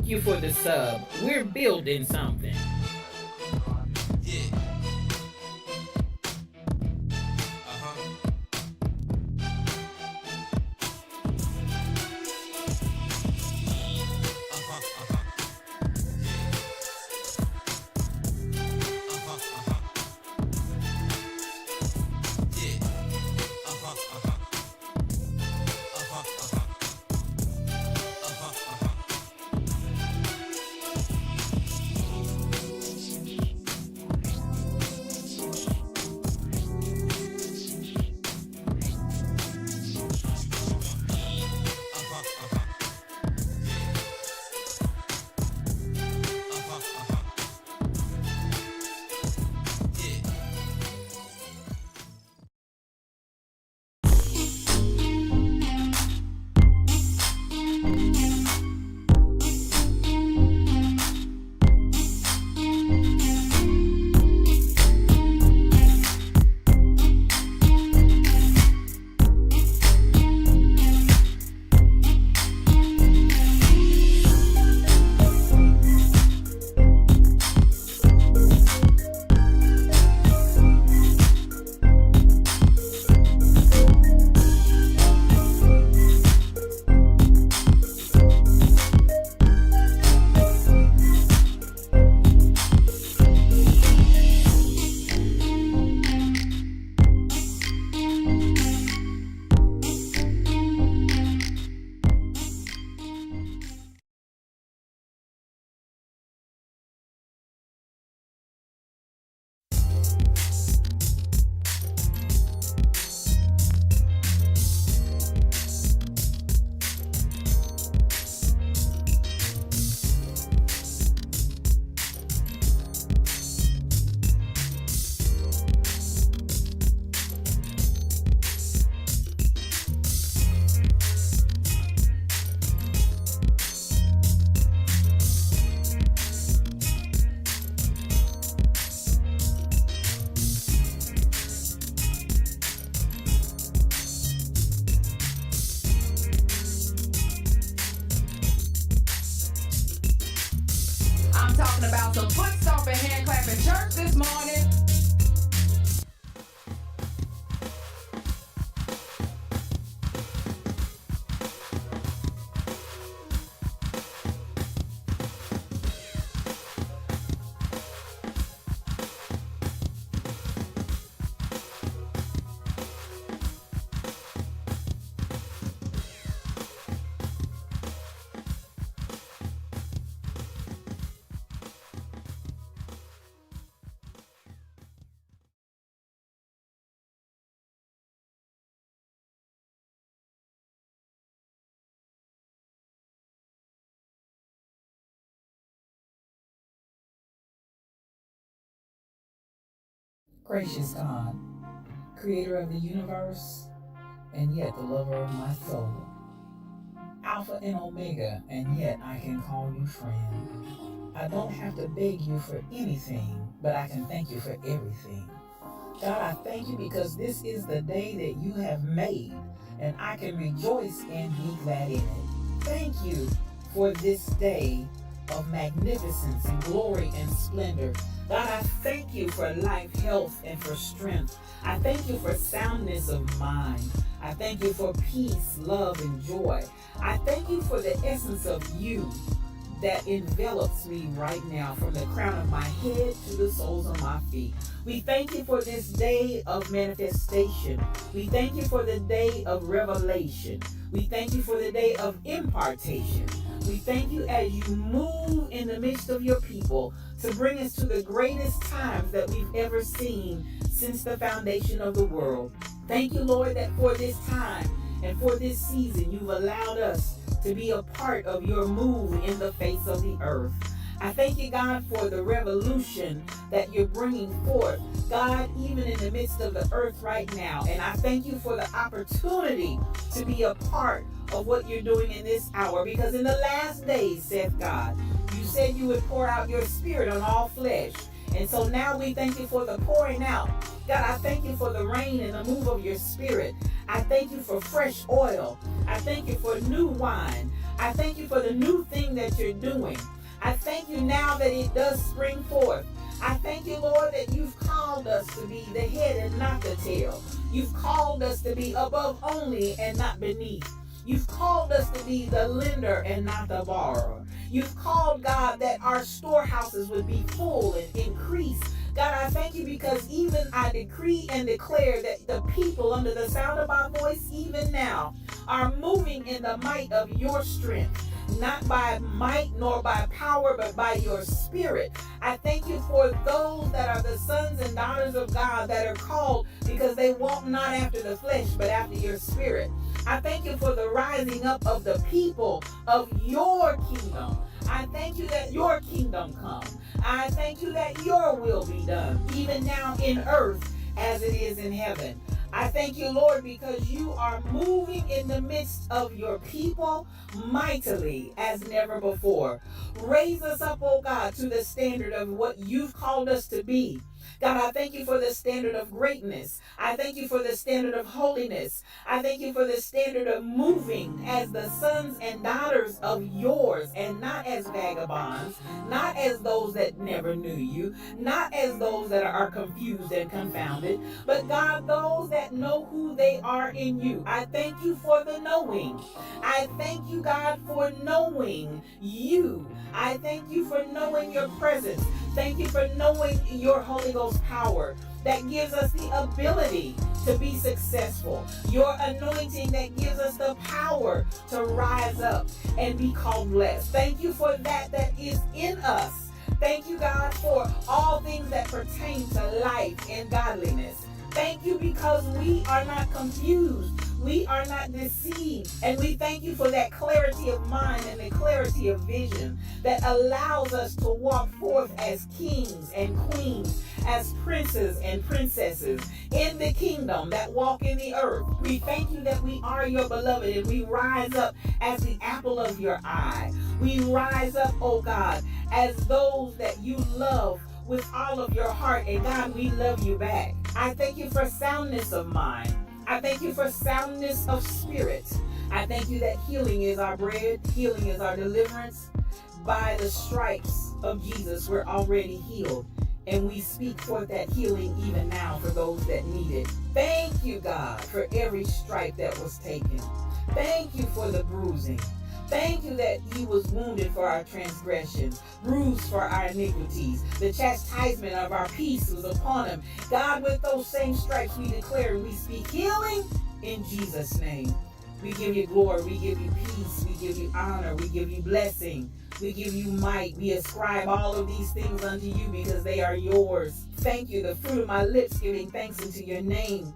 Thank you for the sub. We're building something. Yeah. Uh-huh. Uh-huh. Uh-huh. Uh-huh. Uh-huh. Yeah. Uh-huh. Uh-huh. Uh-huh. Uh-huh. Uh-huh. Uh-huh. Uh-huh. Uh-huh. Uh-huh. Uh-huh. Yeah. I'm talking about some foot stomping, hand clapping church this morning. Gracious God, creator of the universe, and yet the lover of my soul. Alpha and Omega, and yet I can call you friend. I don't have to beg you for anything, but I can thank you for everything. God, I thank you because this is the day that you have made, and I can rejoice and be glad in it. Thank you for this day of magnificence and glory and splendor. God, I thank you for life, health, and for strength. I thank you for soundness of mind. I thank you for peace, love, and joy. I thank you for the essence of you that envelops me right now from the crown of my head to the soles of my feet. We thank you for this day of manifestation. We thank you for the day of revelation. We thank you for the day of impartation. We thank you as you move in the midst of your people to bring us to the greatest times that we've ever seen since the foundation of the world. Thank you, Lord, that for this time and for this season, you've allowed us to be a part of your move in the face of the earth. I thank you, God, for the revolution that you're bringing forth, God, even in the midst of the earth right now. And I thank you for the opportunity to be a part of what you're doing in this hour, because in the last days, saith God, you said you would pour out your spirit on all flesh. And so now we thank you for the pouring out. God, I thank you for the rain and the move of your spirit. I thank you for fresh oil. I thank you for new wine. I thank you for the new thing that you're doing. I thank you now that it does spring forth. I thank you, Lord, that you've called us to be the head and not the tail. You've called us to be above only and not beneath. You've called us to be the lender and not the borrower. You've called, God, that our storehouses would be full and increase. God, I thank you because even I decree and declare that the people under the sound of my voice, even now, are moving in the might of your strength. Not by might nor by power, but by your spirit. I thank you for those that are the sons and daughters of God that are called because they walk not after the flesh, but after your spirit. I thank you for the rising up of the people of your kingdom. I thank you that your kingdom come. I thank you that your will be done, even now in earth as it is in heaven. I thank you, Lord, because you are moving in the midst of your people mightily as never before. Raise us up, oh God, to the standard of what you've called us to be. God, I thank you for the standard of greatness. I thank you for the standard of holiness. I thank you for the standard of moving as the sons and daughters of yours and not as vagabonds, not as those that never knew you, not as those that are confused and confounded, but God, those that know who they are in you. I thank you for the knowing. I thank you, God, for knowing you. I thank you for knowing your presence. Thank you for knowing your Holy Ghost power that gives us the ability to be successful. Your anointing that gives us the power to rise up and be called blessed. Thank you for that is in us. Thank you, God, for all things that pertain to life and godliness. Thank you because we are not confused. We are not deceived. And we thank you for that clarity of mind and the clarity of vision that allows us to walk forth as kings and queens, as princes and princesses in the kingdom that walk in the earth. We thank you that we are your beloved and we rise up as the apple of your eye. We rise up, oh God, as those that you love with all of your heart. And God, we love you back. I thank you for soundness of mind. I thank you for soundness of spirit. I thank you that healing is our bread. Healing is our deliverance. By the stripes of Jesus, we're already healed. And we speak forth that healing even now for those that need it. Thank you, God, for every stripe that was taken. Thank you for the bruising. Thank you that he was wounded for our transgressions, bruised for our iniquities. The chastisement of our peace was upon him. God, with those same stripes we declare and we speak healing in Jesus' name. We give you glory, we give you peace, we give you honor, we give you blessing, we give you might. We ascribe all of these things unto you because they are yours. Thank you, the fruit of my lips giving thanks unto your name,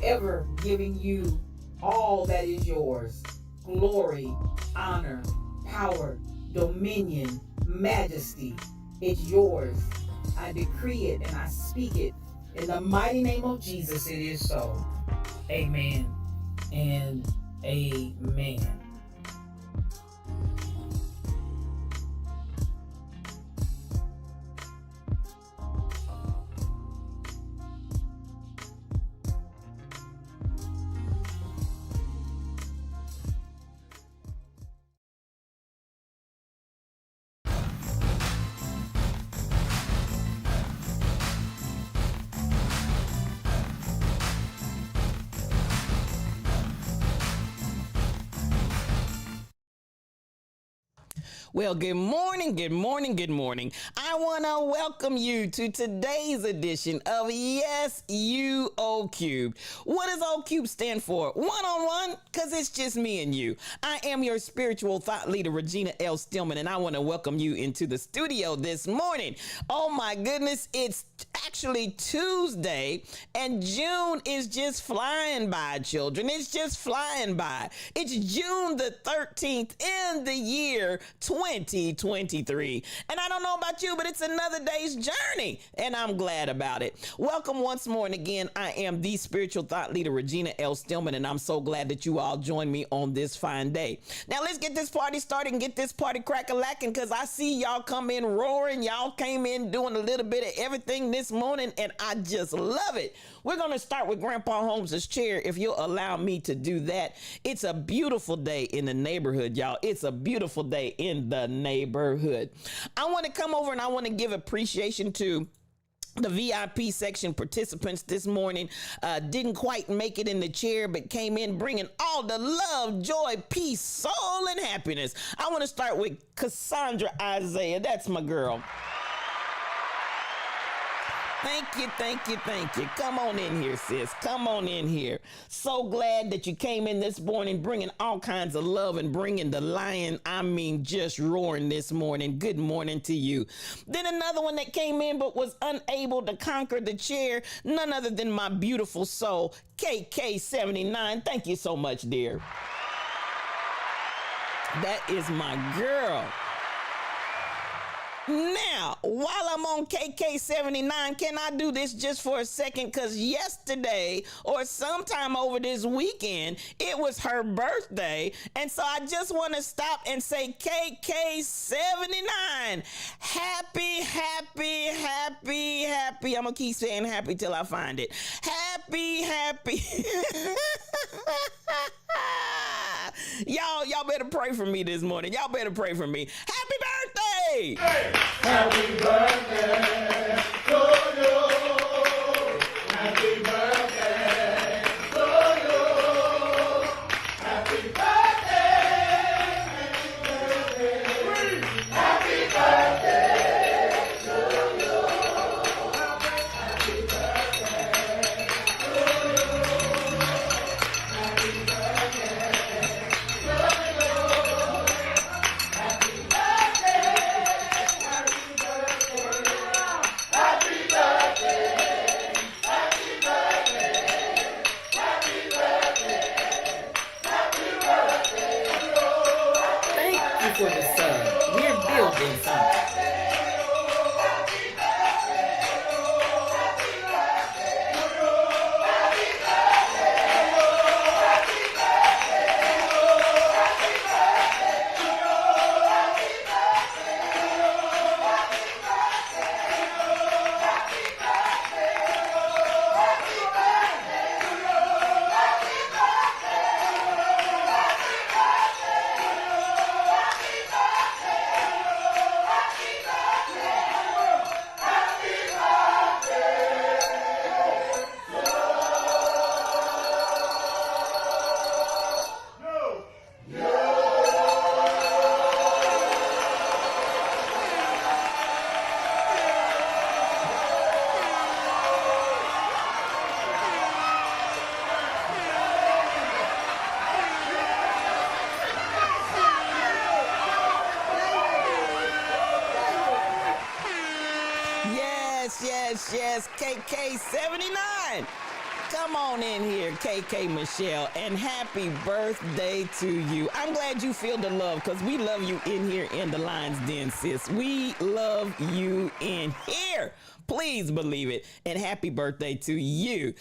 ever giving you all that is yours. Glory, honor, power, dominion, majesty. It's yours. I decree it and I speak it. In the mighty name of Jesus, it is so. Amen and amen. Well, good morning, good morning, good morning. I want to welcome you to today's edition of Yes, You, O Cube. What does O Cube stand for? One-on-one, because it's just me and you. I am your spiritual thought leader, Regina L. Stillman, and I want to welcome you into the studio this morning. Oh my goodness, it's actually Tuesday, and June is just flying by, children. It's just flying by. It's June the 13th in the year 2020. 2023. And I don't know about you, but it's another day's journey, and I'm glad about it. Welcome once more, and again, I am the spiritual thought leader, Regina L. Stillman, and I'm so glad that you all joined me on this fine day. Now, let's get this party started and get this party crack-a-lacking, because I see y'all come in roaring. Y'all came in doing a little bit of everything this morning, and I just love it. We're going to start with Grandpa Holmes's chair, if you'll allow me to do that. It's a beautiful day in the neighborhood, y'all. It's a beautiful day in the neighborhood. I want to come over and I want to give appreciation to the VIP section participants this morning. Didn't quite make it in the chair, but came in bringing all the love, joy, peace, soul, and happiness. I want to start with Cassandra Isaiah. That's my girl. Thank you, thank you, thank you. Come on in here, sis. Come on in here. So glad that you came in this morning bringing all kinds of love and bringing the lion, just roaring this morning. Good morning to you. Then another one that came in but was unable to conquer the chair, none other than my beautiful soul, KK79. Thank you so much, dear. That is my girl. Now, while I'm on KK79, can I do this just for a second? Because yesterday or sometime over this weekend, it was her birthday. And so I just want to stop and say KK79. Happy, happy, happy, happy. I'm going to keep saying happy till I find it. Happy, happy. Y'all better pray for me this morning. Y'all better pray for me. Happy birthday! Happy birthday to you. Happy birthday to you. Happy birthday. Happy birthday to you. Happy birthday to you. Happy birthday to you. Happy birthday. For the sub. We're building something. Yes, KK79. Come on in here, KK Michelle, and happy birthday to you. I'm glad you feel the love, because we love you in here in the Lion's Den, sis. We love you in here. Please believe it. And happy birthday to you.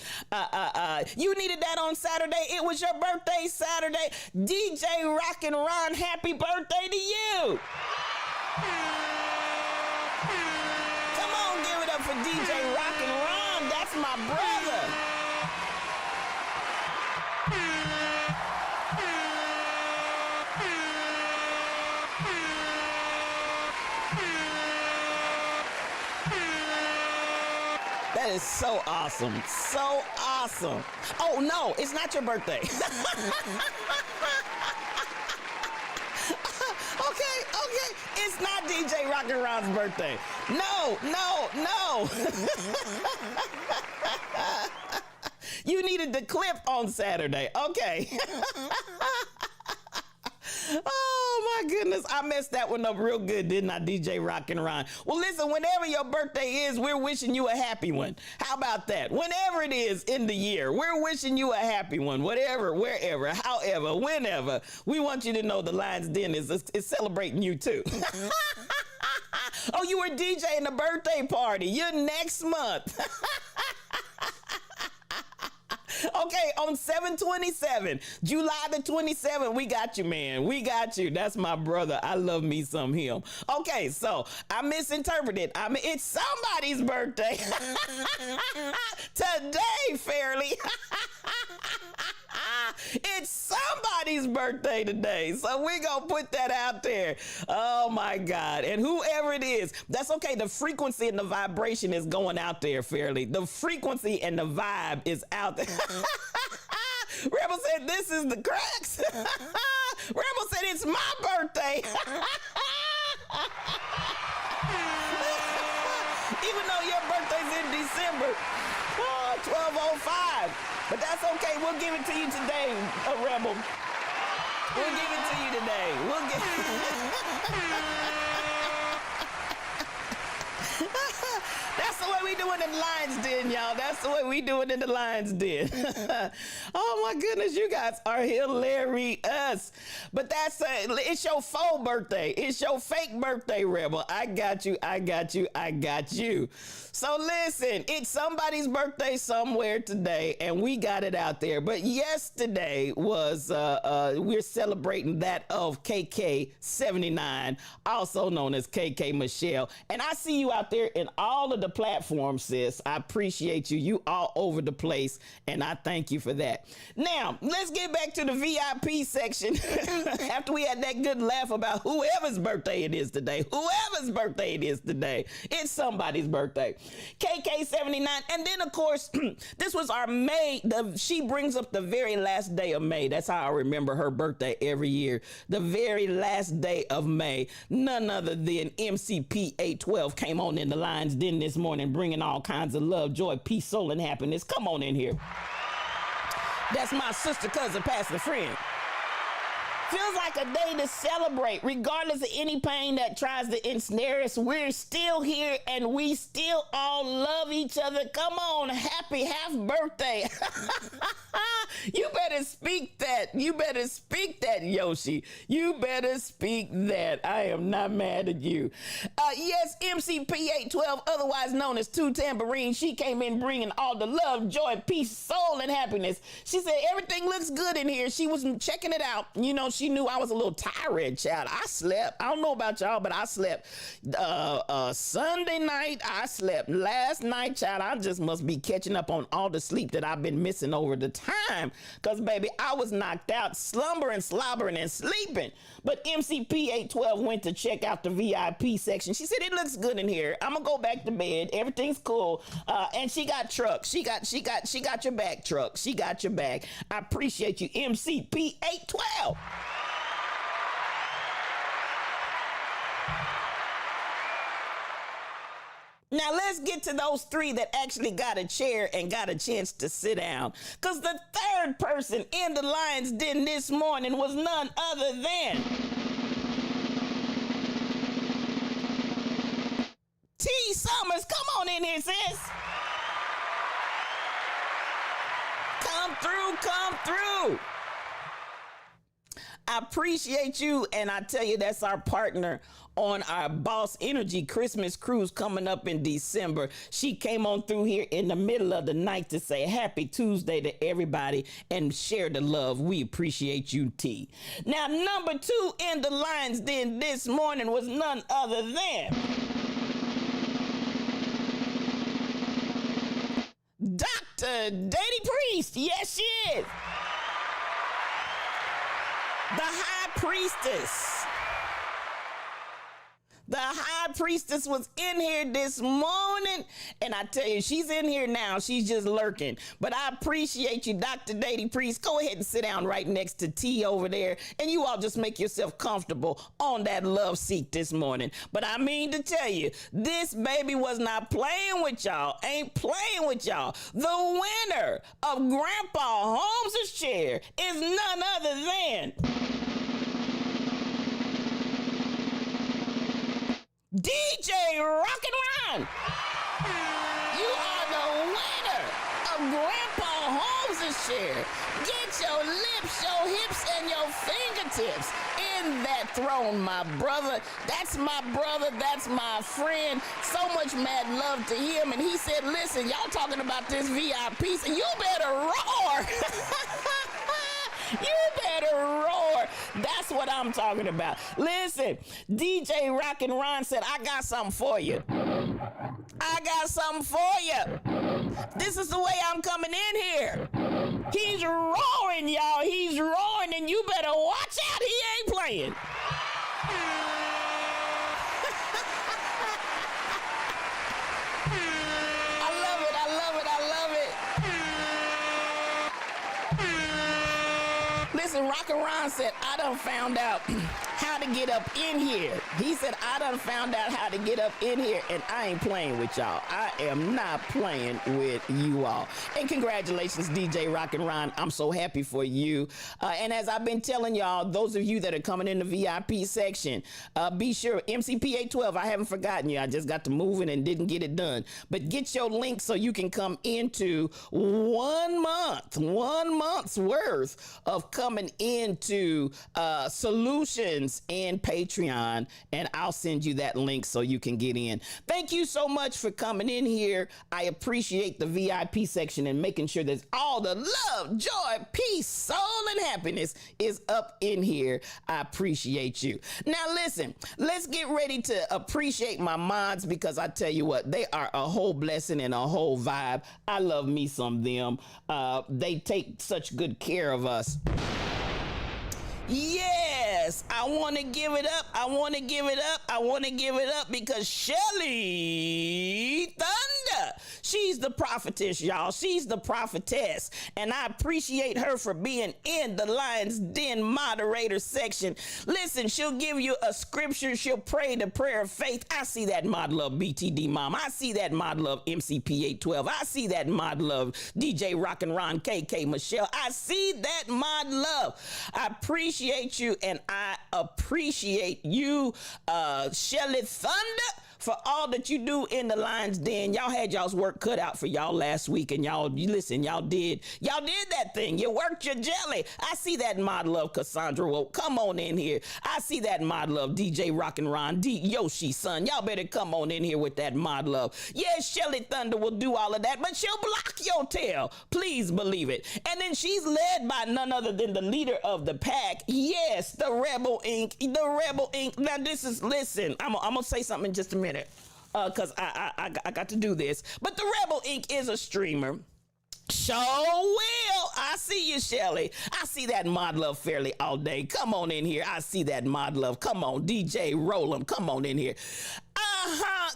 You needed that on Saturday. It was your birthday Saturday. DJ Rockin' Ron, happy birthday to you. Come on, give it up for DJ Rockin' Ron. That's my brother. That is so awesome. So awesome. Oh, no, it's not your birthday. Okay. It's not DJ Rockin' Ron's birthday. No. You needed the clip on Saturday. Okay. Oh my goodness. I messed that one up real good, didn't I, DJ Rock and Ron? Well, listen, whenever your birthday is, we're wishing you a happy one. How about that? Whenever it is in the year, we're wishing you a happy one. Whatever, wherever, however, whenever. We want you to know the Lions Den is celebrating you too. Oh, you were DJing the birthday party. You're next month. Okay, on 7/27, July the 27th, we got you, man. We got you. That's my brother. I love me some him. Okay, so I misinterpreted. I mean, it's somebody's birthday today, Fairly. It's somebody's birthday today. So we're going to put that out there. Oh, my God. And whoever it is, that's okay. The frequency and the vibration is going out there, Fairly. The frequency and the vibe is out there. Rebel said, this is the cracks. Rebel said, it's my birthday. Even though your birthday's in December, 12:05. But that's okay. We'll give it to you today, Rebel. We'll give it to you today. We'll give That's the way we do it in Lions Den, y'all. That's the way we do it in the Lions Den. Oh, my goodness. You guys are hilarious. But that's it's your faux birthday. It's your fake birthday, Rebel. I got you. I got you. I got you. So listen, it's somebody's birthday somewhere today, and we got it out there. But yesterday was, we're celebrating that of KK79, also known as KK Michelle. And I see you out there in all of the platforms, sis. I appreciate you. You all over the place, and I thank you for that. Now, let's get back to the VIP section. After we had that good laugh about whoever's birthday it is today, it's somebody's birthday. KK79, and then of course, this was our May. She brings up the very last day of May. That's how I remember her birthday every year. The very last day of May. None other than MCP 812 came on in the Lions Den this morning, bringing all kinds of love, joy, peace, soul, and happiness. Come on in here. That's my sister, cousin, pastor, friend. Feels like a day to celebrate, regardless of any pain that tries to ensnare us. We're still here, and we still all love each other. Come on, happy half birthday. You better speak that. You better speak that, Yoshi. You better speak that. I am not mad at you. Yes, MCP 812, otherwise known as Two Tambourine. She came in bringing all the love, joy, peace, soul, and happiness. She said everything looks good in here. She was checking it out. You know, she knew I was a little tired, child. I slept. I don't know about y'all, but I slept. Sunday night, I slept. Last night, child, I just must be catching up on all the sleep that I've been missing over the time. Because, baby, I was knocked out, slumbering, slobbering, and sleeping. But MCP 812 went to check out the VIP section. She said, it looks good in here. I'm going to go back to bed. Everything's cool. And she got truck. She got your back, truck. She got your back. I appreciate you, MCP 812. Now, let's get to those three that actually got a chair and got a chance to sit down. Because the third person in the Lions Den this morning was none other than T. Summers. Come on in here, sis. Come through, come through. I appreciate you, and I tell you, that's our partner on our Boss Energy Christmas cruise coming up in December. She came on through here in the middle of the night to say happy Tuesday to everybody and share the love. We appreciate you, T. Now, number two in the Lions Den this morning was none other than Dr. Daddy Priest. Yes, she is. The High Priestess. The High Priestess was in here this morning, and I tell you, she's in here now. She's just lurking. But I appreciate you, Dr. Daddy Priest. Go ahead and sit down right next to T over there, and you all just make yourself comfortable on that love seat this morning. But I mean to tell you, this baby was not playing with y'all, ain't playing with y'all. The winner of Grandpa Holmes' chair is none other than DJ Rock and Ron. You are the winner of Grandpa Holmes' share. Get your lips, your hips, and your fingertips in that throne, my brother. That's my brother. That's my friend. So much mad love to him. And he said, listen, y'all talking about this VIP, so you better roar. You better roar. That's what I'm talking about. Listen, DJ Rock and Ron said, I got something for you. I got something for you. This is the way I'm coming in here. He's roaring, y'all. He's roaring, and you better watch out. He ain't playing. I love it. I love it. I love it. Listen, Rock and Ron said, I done found out how to get up in here. He said, I done found out how to get up in here, and I ain't playing with y'all. I am not playing with you all. And congratulations, DJ Rock and Ron. I'm so happy for you. And as I've been telling y'all, those of you that are coming in the VIP section, be sure, MCPA 12, I haven't forgotten you. I just got to moving and didn't get it done. But get your link so you can come into 1 month's worth of coming into Solutions and Patreon, and I'll send you that link so you can get in. Thank you so much for coming in here. I appreciate the VIP section and making sure that all the love, joy, peace, soul, and happiness is up in here. I appreciate you. Now listen, let's get ready to appreciate my mods, because I tell you what, they are a whole blessing and a whole vibe. I love me some them. They take such good care of us. Yes, I want to give it up. I want to give it up. I want to give it up because Shelly Thunder, she's the prophetess, y'all. She's the prophetess. And I appreciate her for being in the Lion's Den moderator section. Listen, she'll give you a scripture. She'll pray the prayer of faith. I see that mod love BTD Mom. I see that mod love MCP 12. I see that mod love DJ Rock and Ron KK Michelle. I see that mod love. I appreciate you, and I appreciate you, Shelly Thunder, for all that you do in the Lion's Den. Y'all had y'all's work cut out for y'all last week, and y'all did that thing. You worked your jelly. I see that mod love Cassandra. Well, come on in here. I see that mod love DJ Rock and Ron D Yoshi son. Y'all better come on in here with that mod love. Yes, Shelly Thunder will do all of that, but she'll block your tail. Please believe it. And then she's led by none other than the leader of the pack. Yes, the Rebel Inc. The Rebel Inc. Now listen, I'm gonna say something in just a minute. Because I got to do this. But the Rebel Inc. is a streamer. Sure will. I see you, Shelly. I see that mod love fairly all day. Come on in here. I see that mod love. Come on, DJ Roll'em. Come on in here.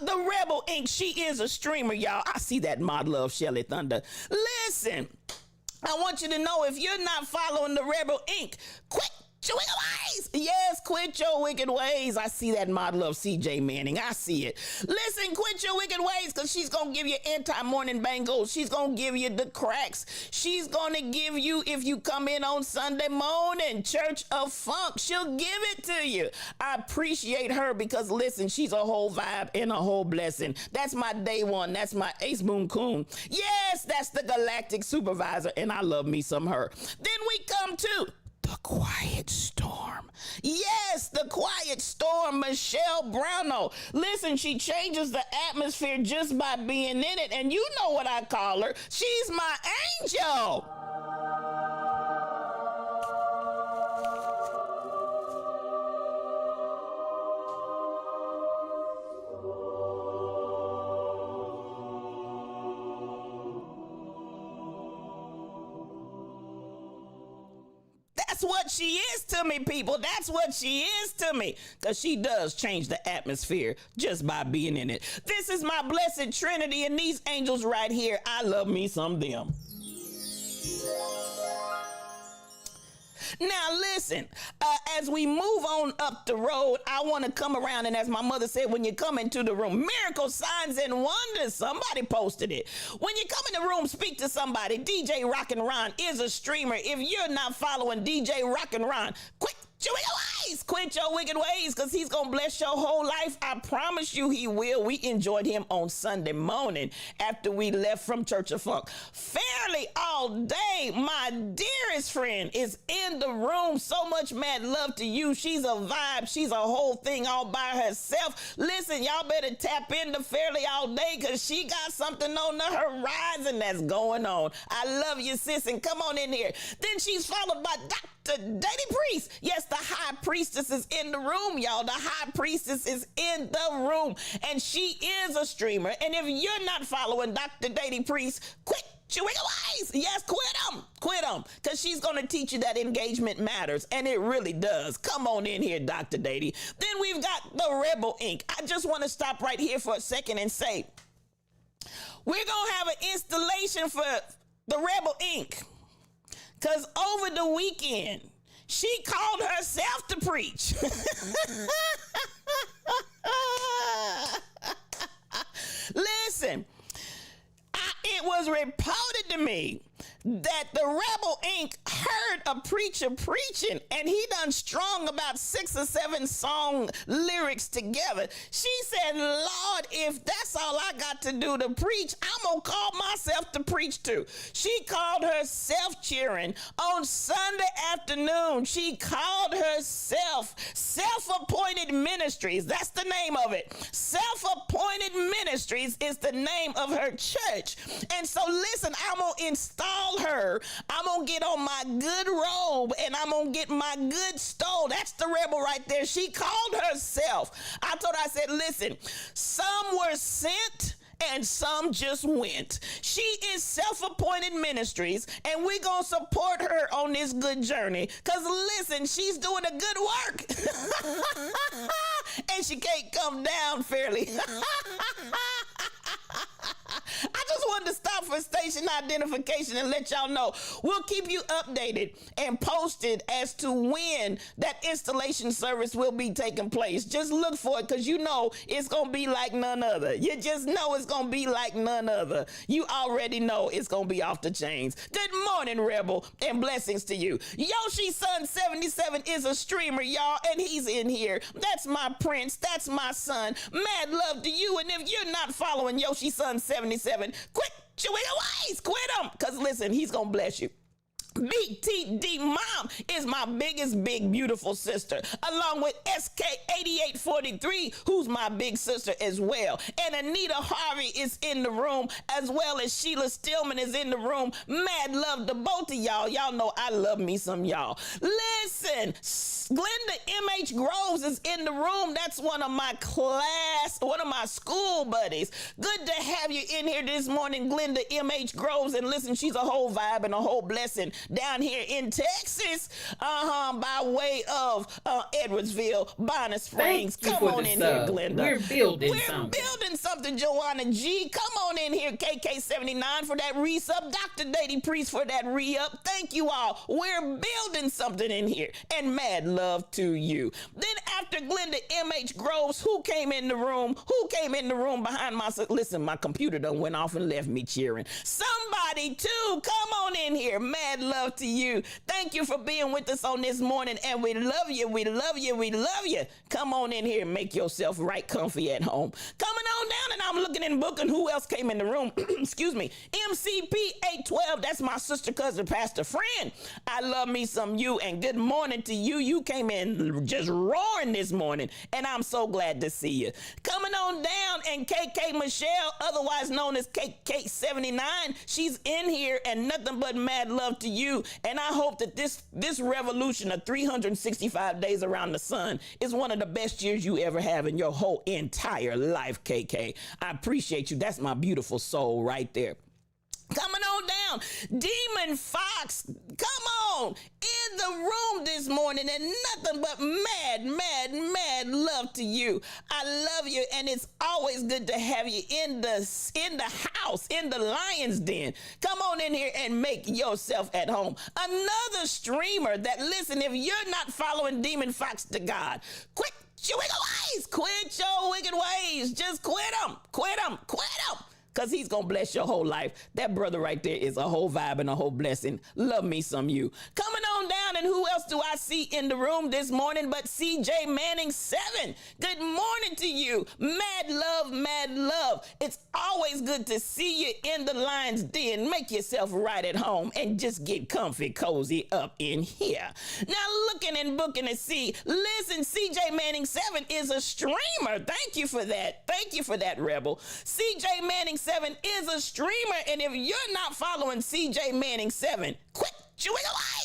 The Rebel Inc. She is a streamer, y'all. I see that mod love, Shelly Thunder. Listen, I want you to know, if you're not following the Rebel Inc., quit your wicked ways. Yes, quit your wicked ways. I see that model of CJ Manning. I see it. Listen, quit your wicked ways, because she's going to give you anti-morning bangles. She's going to give you the cracks. She's going to give you, if you come in on Sunday morning, Church of Funk, she'll give it to you. I appreciate her because, listen, she's a whole vibe and a whole blessing. That's my day one. That's my Ace Boom Coon. Yes, that's the Galactic Supervisor, and I love me some her. Then we come to the Quiet Storm. Yes, the Quiet Storm, Michelle Brownell. Listen, she changes the atmosphere just by being in it, and you know what I call her. She's my angel. That's what she is to me, people. That's what she is to me. Because she does change the atmosphere just by being in it. This is my blessed Trinity, and these angels right here, I love me some them. Now listen, as we move on up the road, I want to come around, and as my mother said, when you come into the room, miracles, signs, and wonders. Somebody posted it. When you come in the room, speak to somebody. DJ Rock and Ron is a streamer. If you're not following DJ Rock and Ron, quick, your wicked ways. Quit your wicked ways, because he's going to bless your whole life. I promise you he will. We enjoyed him on Sunday morning after we left from Church of Funk. Fairly all day, my dearest friend is in the room. So much mad love to you. She's a vibe. She's a whole thing all by herself. Listen, y'all better tap into Fairly all day, because she got something on the horizon that's going on. I love you, sis, and come on in here. Then she's followed by Dr. Daddy Priest. Yes, the high priestess is in the room, y'all. The high priestess is in the room, and she is a streamer. And if you're not following Dr. Daddy Priest, quit your wicked ways. Yes, quit them, because she's going to teach you that engagement matters, and it really does. Come on in here, Dr. Daddy. Then we've got the Rebel Inc. I just want to stop right here for a second and say, we're going to have an installation for the Rebel Inc., because over the weekend, she called herself to preach. Listen, it was reported to me that the Rebel Inc. heard a preacher preaching, and he done strung about 6 or 7 song lyrics together. She said, Lord, if that's all I got to do to preach, I'm gonna call myself to preach too. She called herself cheering on Sunday afternoon. She called herself Self-Appointed Ministries. That's the name of it. Self-Appointed Ministries is the name of her church. And so listen, I'm gonna install her. I'm gonna get on my good robe, and I'm gonna get my good stole. That's the rebel right there. She called herself. I told her, I said, listen, some were sent and some just went. She is Self-Appointed Ministries, and we're gonna support her on this good journey, because listen, she's doing a good work. And she can't come down fairly. I just wanted to stop for station identification and let y'all know. We'll keep you updated and posted as to when that installation service will be taking place. Just look for it, because you know it's going to be like none other. You just know it's going to be like none other. You already know it's going to be off the chains. Good morning, Rebel, and blessings to you. Yoshi Son 77 is a streamer, y'all, and he's in here. That's my prince. That's my son. Mad love to you. And if you're not following Yoshi Son 77, quit your ways. Quit him, because listen, he's going to bless you. Big TD Mom is my biggest, big, beautiful sister, along with SK8843, who's my big sister as well. And Anita Harvey is in the room, as well as Sheila Stillman is in the room. Mad love to both of y'all. Y'all know I love me some y'all. Listen, Glenda MH Groves is in the room. That's one of my school buddies. Good to have you in here this morning, Glenda MH Groves. And listen, she's a whole vibe and a whole blessing down here in Texas, by way of Edwardsville, Bonner Springs. Come on in here, Glenda. We're building something, Joanna G. Come on in here, KK79 for that resub, Dr. Daddy Priest for that re-up. Thank you all. We're building something in here, and mad love to you. Then after Glenda MH Groves, who came in the room? Who came in the room behind my... Listen, my computer done went off and left me cheering. Somebody too, come on in here. Mad love to you. Thank you for being with us on this morning, and we love you, we love you, we love you. Come on in here and make yourself right comfy at home. Coming on down, and I'm looking and booking who else came in the room. Excuse me. MCP 812, that's my sister, cousin, pastor friend. I love me some you, and good morning to you. You came in just roaring this morning, and I'm so glad to see you. Coming on down, and KK Michelle, otherwise known as KK79, she's in here, and nothing but mad love to you. And I hope that this revolution of 365 days around the sun is one of the best years you ever have in your whole entire life, KK. I appreciate you. That's my beautiful soul right there. Coming on down, Demon Fox, come on, in the room this morning, and nothing but mad love to you. I love you, and it's always good to have you in the house, in the lion's den. Come on in here and make yourself at home. Another streamer that, listen, if you're not following Demon Fox to God, quit your wicked ways. Quit your wicked ways. Just quit them. Quit them. Quit them. because he's going to bless your whole life. That brother right there is a whole vibe and a whole blessing. Love me some you. Coming on down, and who else do I see in the room this morning but CJ Manning 7? Good morning to you. Mad love, mad love. It's always good to see you in the Lion's Den. Make yourself right at home and just get comfy, cozy up in here. Now looking and booking to see, listen, CJ Manning 7 is a streamer. Thank you for that. Thank you for that, Rebel. CJ Manning 7 is a streamer, and if you're not following CJ Manning 7, quit chewing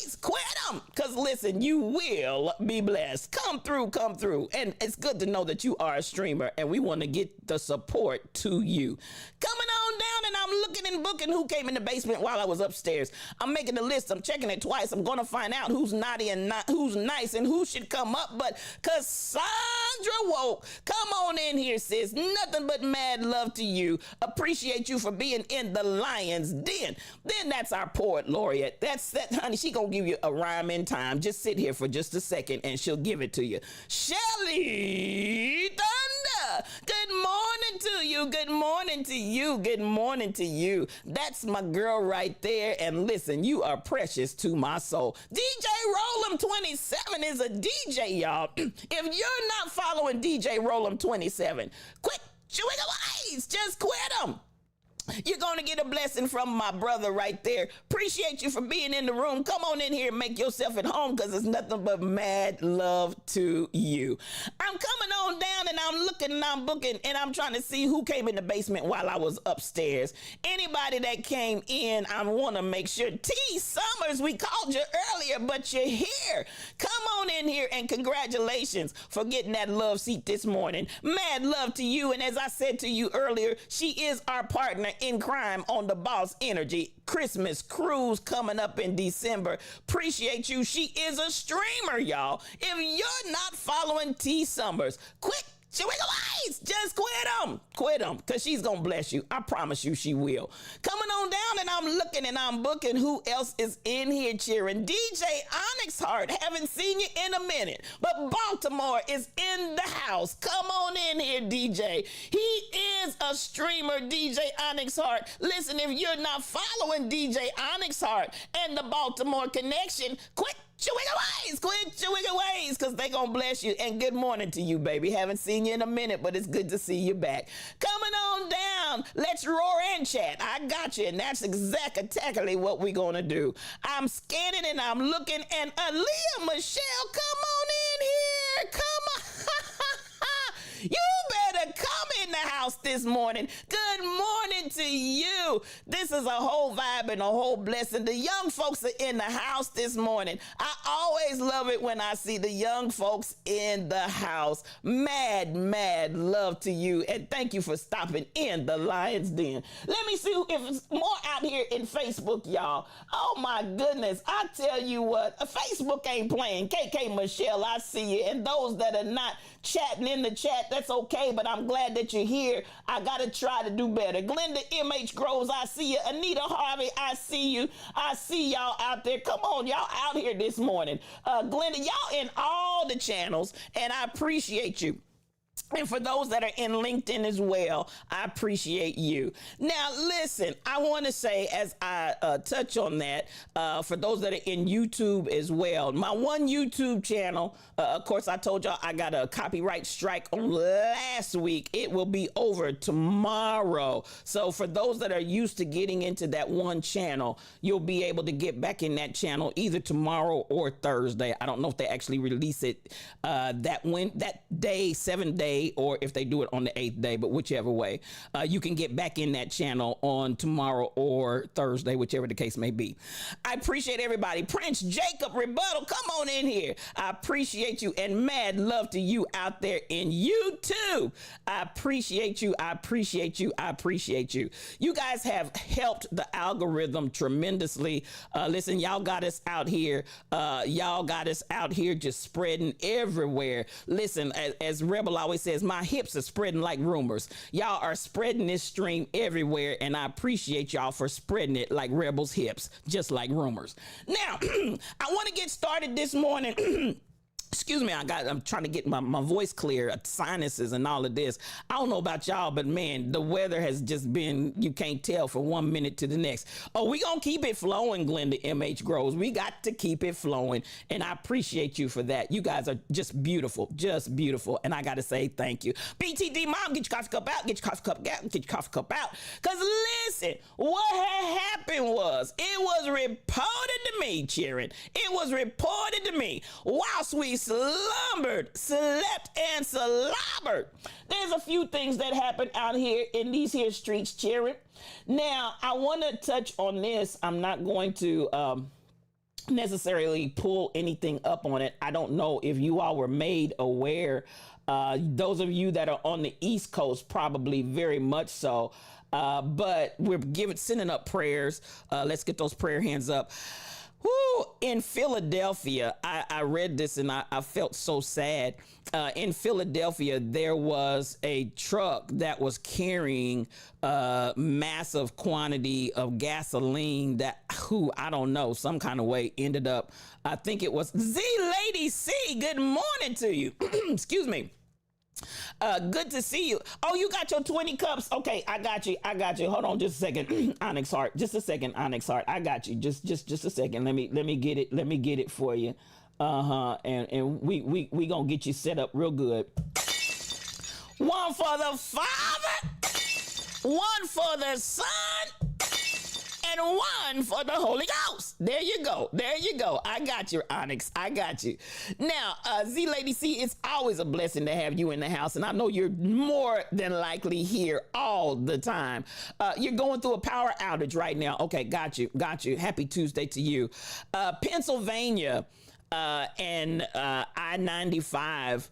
lies, quit them, because listen, you will be blessed. Come through, and it's good to know that you are a streamer, and we want to get the support to you. Coming on down, and I'm looking and booking who came in the basement while I was upstairs. I'm making a list. I'm checking it twice. I'm going to find out who's naughty and not who's nice and who should come up. But Cassandra Woke, come on in here, sis. Nothing but mad love to you. Appreciate you for being in the Lion's Den. Then that's our poet laureate. That's that, honey. She gonna give you a rhyme in time. Just sit here for just a second, and she'll give it to you. Shelly Thunder. Good morning to you. Good morning to you. Good morning to you. That's my girl right there. And listen, you are precious to my soul. DJ Rollum 27 is a DJ, y'all. If you're not following DJ Rollum 27, quit chewing away. Just quit them. You're going to get a blessing from my brother right there. Appreciate you for being in the room. Come on in here and make yourself at home, because it's nothing but mad love to you. I'm coming on down, and I'm looking and I'm booking, and I'm trying to see who came in the basement while I was upstairs. Anybody that came in, I want to make sure. T. Summers, we called you earlier, but you're here. Come on in here, and congratulations for getting that love seat this morning. Mad love to you, and as I said to you earlier, she is our partner in crime on the Boss Energy Christmas cruise coming up in December. Appreciate you. She is a streamer, y'all. If you're not following T. Summers, quit chewing away. Just quit them, because she's gonna bless you. I promise you she will. Coming on down, and I'm looking and I'm booking who else is in here cheering. DJ Onyx Heart, haven't seen you in a minute, but Baltimore is in the house. Come on in here, DJ. He is a streamer, DJ Onyx Heart. Listen, if you're not following DJ Onyx Heart and the Baltimore Connection, quit chewing away, because they gonna bless you. And good morning to you, baby. Haven't seen you in a minute, but it's good to see you back. Coming on down, let's roar and chat. I got you, and that's exactly what we're gonna do. I'm scanning and I'm looking, and Aaliyah Michelle, come on in here. Come on. You better come in the house this morning. Good morning to you. This is a whole vibe and a whole blessing. The young folks are in the house this morning. I always love it when I see the young folks in the house. Mad love to you. And thank you for stopping in the Lion's Den. Let me see if it's more out here in Facebook, y'all. Oh my goodness. I tell you what, Facebook ain't playing. KK Michelle, I see you. And those that are not chatting in the chat, that's okay, but I'm glad that you're here. I gotta try to do better. Glenda MH Groves, I see you. Anita Harvey, I see you. I see y'all out there. Come on, y'all out here this morning. Glenda, y'all in all the channels, and I appreciate you. And for those that are in LinkedIn as well, I appreciate you. Now, listen, I want to say, as I touch on that, for those that are in YouTube as well, my one YouTube channel, of course, I told y'all I got a copyright strike on last week. It will be over tomorrow. So for those that are used to getting into that one channel, you'll be able to get back in that channel either tomorrow or Thursday. I don't know if they actually release it that day, 7 days, or if they do it on the 8th day, but whichever way, you can get back in that channel on tomorrow or Thursday, whichever the case may be. I appreciate everybody. Prince Jacob Rebuttal, come on in here. I appreciate you, and mad love to you out there in YouTube. I appreciate you. I appreciate you. I appreciate you. You guys have helped the algorithm tremendously. Listen, y'all got us out here. Y'all got us out here just spreading everywhere. Listen, as Rebel always says, my hips are spreading like rumors. Y'all are spreading this stream everywhere, and I appreciate y'all for spreading it like Rebel's hips, just like rumors. Now, I want to get started this morning Excuse me, I'm trying to get my voice clear, sinuses and all of this. I don't know about y'all, but man, the weather has just been, you can't tell from 1 minute to the next. Oh, we gonna keep it flowing, Glenda MH Groves. We got to keep it flowing, and I appreciate you for that. You guys are just beautiful, and I gotta say thank you. BTD Mom, get your coffee cup out, get your coffee cup out, get your coffee cup out. Cause listen, what had happened was, it was reported to me, Sharon. It was reported to me whilst we slumbered, slept, and slobbered. There's a few things that happen out here in these here streets, Sharon. Now, I want to touch on this. I'm not going to necessarily pull anything up on it. I don't know if you all were made aware. Those of you that are on the East Coast, probably very much so. But we're sending up prayers. Let's get those prayer hands up. Woo! In Philadelphia, I read this and I felt so sad. In Philadelphia, there was a truck that was carrying a massive quantity of gasoline that, I don't know, some kind of way ended up, I think it was Z Lady C. Good morning to you. Excuse me. Good to see you. Oh, you got your 20 cups. Okay, I got you. Hold on just a second. Onyx Heart. Just a second, Onyx Heart. I got you. Just a second. Let me get it. Let me get it for you. And we gonna get you set up real good. One for the Father, one for the Son, and one for the Holy Ghost. There you go. I got you, Onyx. I got you. Now, Z Lady C, it's always a blessing to have you in the house, and I know you're more than likely here all the time. You're going through a power outage right now. Okay, got you. Happy Tuesday to you. Pennsylvania and I-95,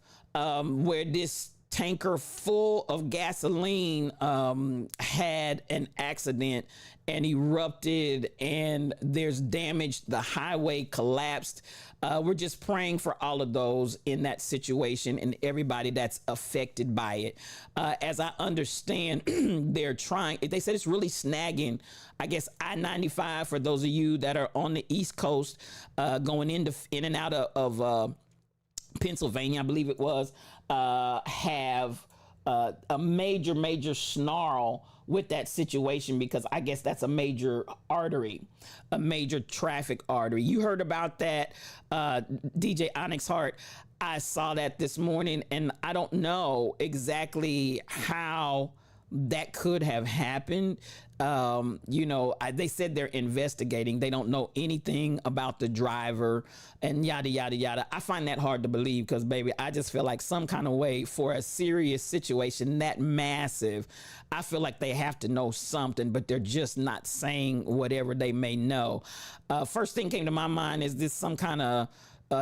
where this tanker full of gasoline had an accident and erupted, and there's damage. The highway collapsed. We're just praying for all of those in that situation and everybody that's affected by it. As I understand, they said it's really snagging, I guess, I-95 for those of you that are on the East Coast, going in and out of Pennsylvania, I believe it was, have a major snarl with that situation, because I guess that's a major artery, a major traffic artery. You heard about that, DJ Onyx Heart. I saw that this morning, and I don't know exactly how that could have happened. They said they're investigating. They don't know anything about the driver and yada, yada, yada. I find that hard to believe because, baby, I just feel like some kind of way for a serious situation that massive, I feel like they have to know something, but they're just not saying whatever they may know. First thing came to my mind, is this some kind of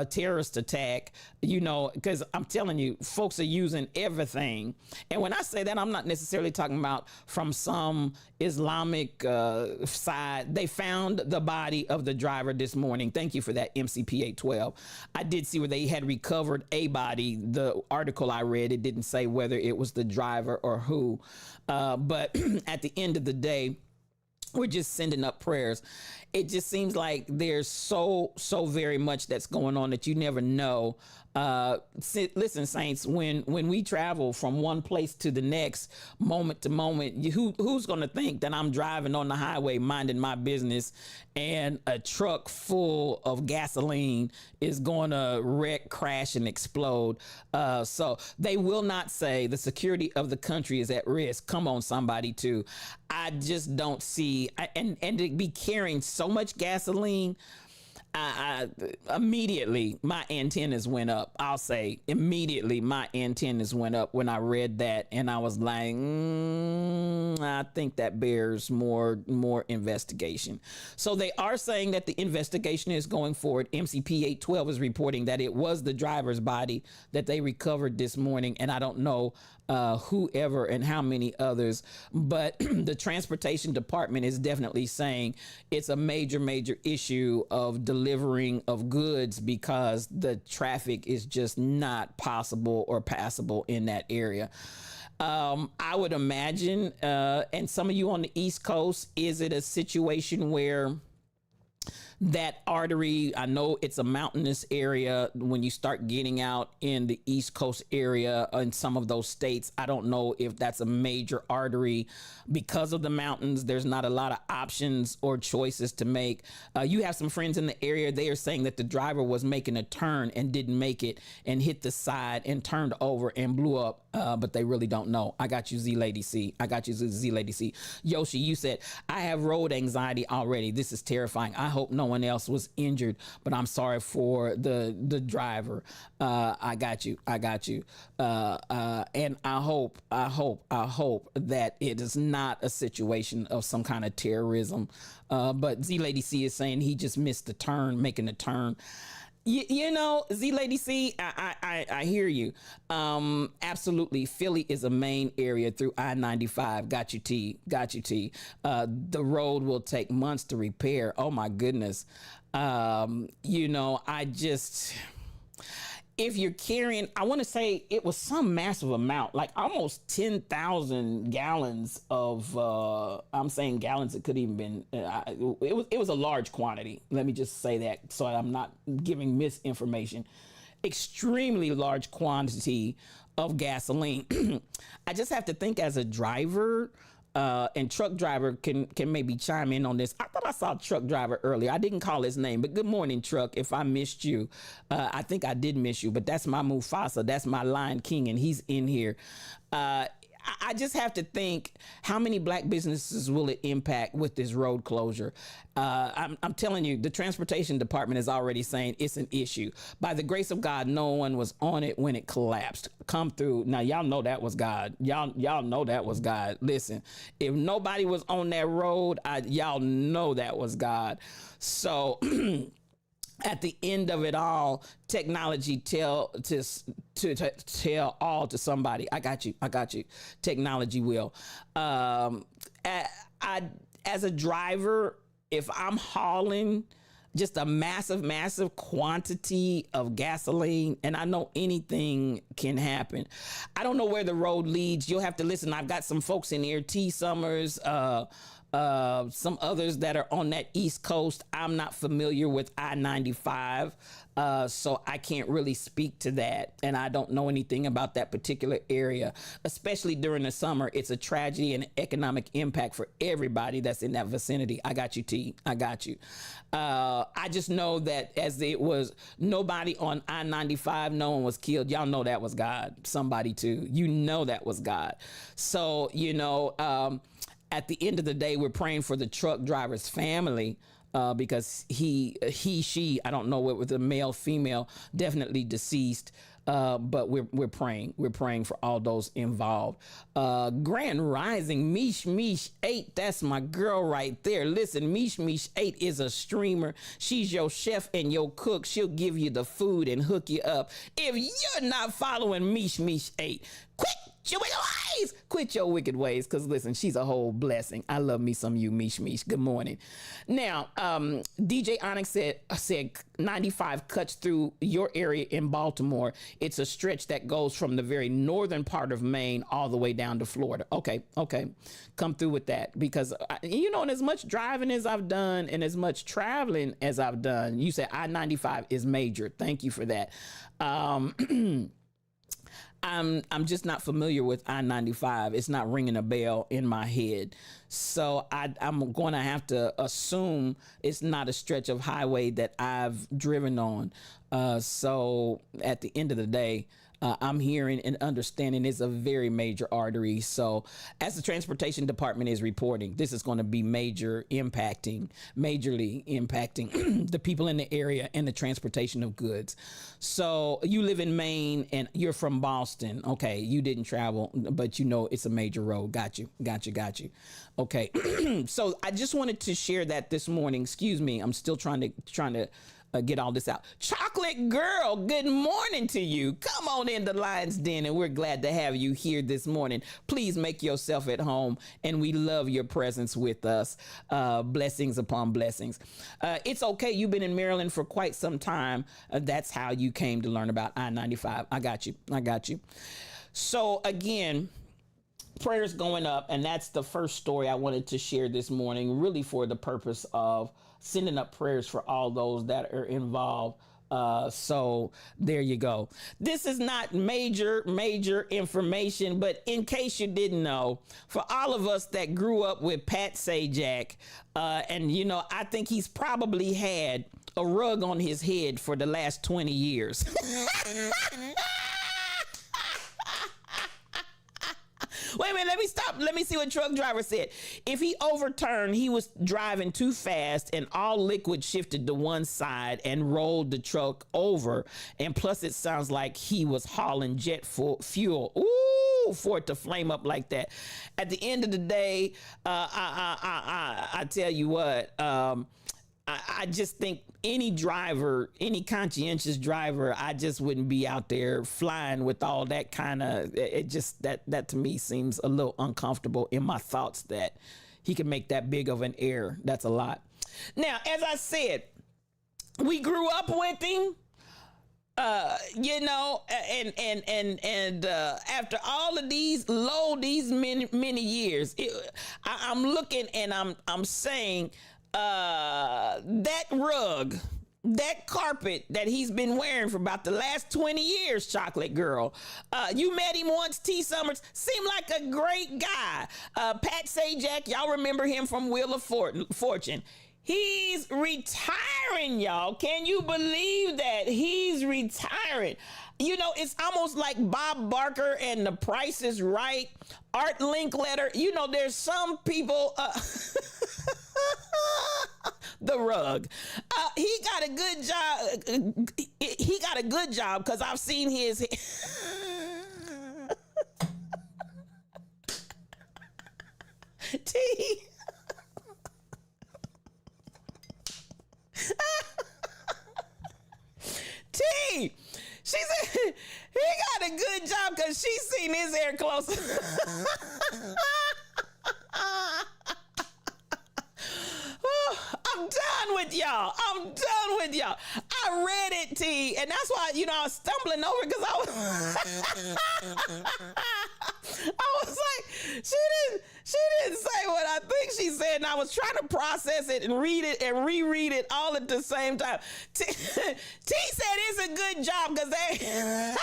terrorist attack, because I'm telling you, folks are using everything. And when I say that, I'm not necessarily talking about from some Islamic side. They found the body of the driver this morning. Thank you for that, MCP 812. I did see where they had recovered a body. The article I read, it didn't say whether it was the driver or who. But at the end of the day, we're just sending up prayers. It just seems like there's so very much that's going on that you never know. Listen, saints, when we travel from one place to the next, moment to moment, who's going to think that I'm driving on the highway minding my business and a truck full of gasoline is going to wreck, crash, and explode? So they will not say the security of the country is at risk. Come on, somebody, too. I just don't see, and to be carrying so much gasoline, I immediately my antennas went up. I'll say immediately my antennas went up when I read that, and I was like, I think that bears more investigation. So they are saying that the investigation is going forward. MCP 812 is reporting that it was the driver's body that they recovered this morning, and I don't know whoever and how many others, but the transportation department is definitely saying it's a major issue of delivering of goods because the traffic is just not possible or passable in that area. I would imagine, and some of you on the East Coast, is it a situation where that artery, I know it's a mountainous area. When you start getting out in the East Coast area in some of those states, I don't know if that's a major artery because of the mountains. There's not a lot of options or choices to make. You have some friends in the area. They are saying that the driver was making a turn and didn't make it and hit the side and turned over and blew up. But they really don't know. I got you, Z Lady C. I got you, Z Lady C. Yoshi, you said, I have road anxiety already. This is terrifying. I hope no one else was injured, but I'm sorry for the driver. I got you. I got you. And I hope that it is not a situation of some kind of terrorism. But Z Lady C is saying he just missed the turn, making the turn. You know, Z Lady C, I hear you. Absolutely. Philly is a main area through I-95. Got you, T. Got you, T. The road will take months to repair. Oh, my goodness. You know, if you're carrying, I want to say it was some massive amount, like almost 10,000 gallons of, I'm saying gallons, it could even been, it was a large quantity. Let me just say that so I'm not giving misinformation. Extremely large quantity of gasoline. I just have to think as a driver, and truck driver can maybe chime in on this. I thought I saw truck driver earlier. I didn't call his name, but good morning, truck. If I missed you, I think I did miss you, but that's my Mufasa. That's my Lion King, and he's in here. I just have to think, how many black businesses will it impact with this road closure? I'm telling you, the transportation department is already saying it's an issue. By the grace of God, no one was on it when it collapsed. Come through. Now, y'all know that was God. Y'all know that was God. Listen, if nobody was on that road, y'all know that was God. So at the end of it all, technology tell all to somebody. I got you. Technology will. As a driver, if I'm hauling just a massive quantity of gasoline, and I know anything can happen. I don't know where the road leads. You'll have to listen. I've got some folks in here, T. Summers, some others that are on that East Coast. I'm not familiar with I-95, so I can't really speak to that. And I don't know anything about that particular area, especially during the summer. It's a tragedy and economic impact for everybody that's in that vicinity. I got you, T. I got you. I just know that as it was nobody on I-95, no one was killed. Y'all know that was God. Somebody too. You know that was God. So, you know, at the end of the day, we're praying for the truck driver's family because she, I don't know what was a male, female, definitely deceased. But we're praying. We're praying for all those involved. Grand Rising, Mish 8, that's my girl right there. Listen, Mish 8 is a streamer. She's your chef and your cook. She'll give you the food and hook you up. If you're not following Mish 8, quit your wicked ways, because listen, she's a whole blessing. I love me some you, Mish. Good morning. Now, DJ Onyx said 95 cuts through your area in Baltimore. It's a stretch that goes from the very northern part of Maine all the way down to Florida. Okay. Come through with that, because you know, and as much driving as I've done and as much traveling as I've done, you said I-95 is major. Thank you for that. I'm just not familiar with I-95. It's not ringing a bell in my head. So I'm going to have to assume it's not a stretch of highway that I've driven on. So at the end of the day, I'm hearing and understanding it's a very major artery. So as the transportation department is reporting, this is going to be majorly impacting the people in the area and the transportation of goods. So you live in Maine and you're from Boston. Okay. You didn't travel, but you know, it's a major road. Got you. Okay. So I just wanted to share that this morning. Excuse me. I'm still trying to get all this out. Chocolate Girl, good morning to you. Come on in the Lion's Den, and we're glad to have you here this morning. Please make yourself at home, and we love your presence with us. Blessings upon blessings. It's okay. You've been in Maryland for quite some time. That's how you came to learn about I-95. I got you. So again, prayers going up, and that's the first story I wanted to share this morning, really for the purpose of sending up prayers for all those that are involved. So there you go. This is not major information, but in case you didn't know, for all of us that grew up with Pat Sajak, and you know, I think he's probably had a rug on his head for the last 20 years. Wait a minute, let me stop. Let me see what truck driver said. If he overturned, he was driving too fast and all liquid shifted to one side and rolled the truck over. And plus it sounds like he was hauling jet fuel. Ooh, for it to flame up like that. At the end of the day, I tell you what, I just think any driver, any conscientious driver, I just wouldn't be out there flying with all that kind of, it just, that to me seems a little uncomfortable in my thoughts that he can make that big of an error. That's a lot. Now, as I said, we grew up with him. You know, and after all of these many years, I'm looking and I'm saying, that rug, that carpet that he's been wearing for about the last 20 years, Chocolate Girl. You met him once, T. Summers, seemed like a great guy. Pat Sajak, y'all remember him from Wheel of Fortune. He's retiring, y'all. Can you believe that? He's retiring. You know, it's almost like Bob Barker and The Price is Right, Art Linkletter. You know, there's some people... The rug. He got a good job. He got a good job because I've seen his. T. T. She said he got a good job because she's seen his hair closer. I'm done with y'all. I'm done with y'all. I read it, T, and that's why, you know, I was stumbling over because I was like, she didn't say what I think she said, and I was trying to process it and read it and reread it all at the same time. T said it's a good job because they.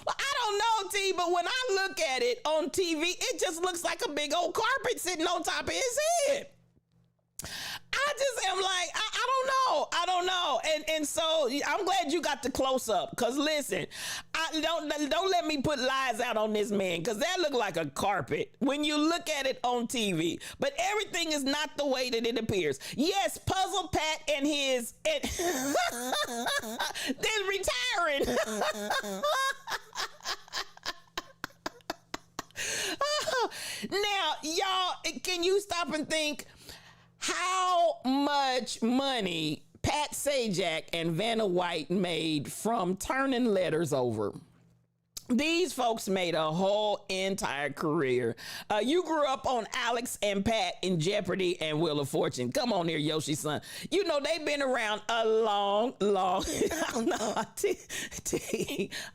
Well, I don't know, T, but when I look at it on TV, it just looks like a big old carpet sitting on top of his head. I just am like, I don't know. And so I'm glad you got the close up. Cause listen, don't let me put lies out on this man. Cause that looked like a carpet when you look at it on TV, but everything is not the way that it appears. Yes, Puzzle Pat and his, then retiring. Now, y'all, can you stop and think, how much money Pat Sajak and Vanna White made from turning letters over? These folks made a whole entire career. You grew up on Alex and Pat in Jeopardy and Wheel of Fortune. Come on here, Yoshi son. You know, they've been around a long, I don't know.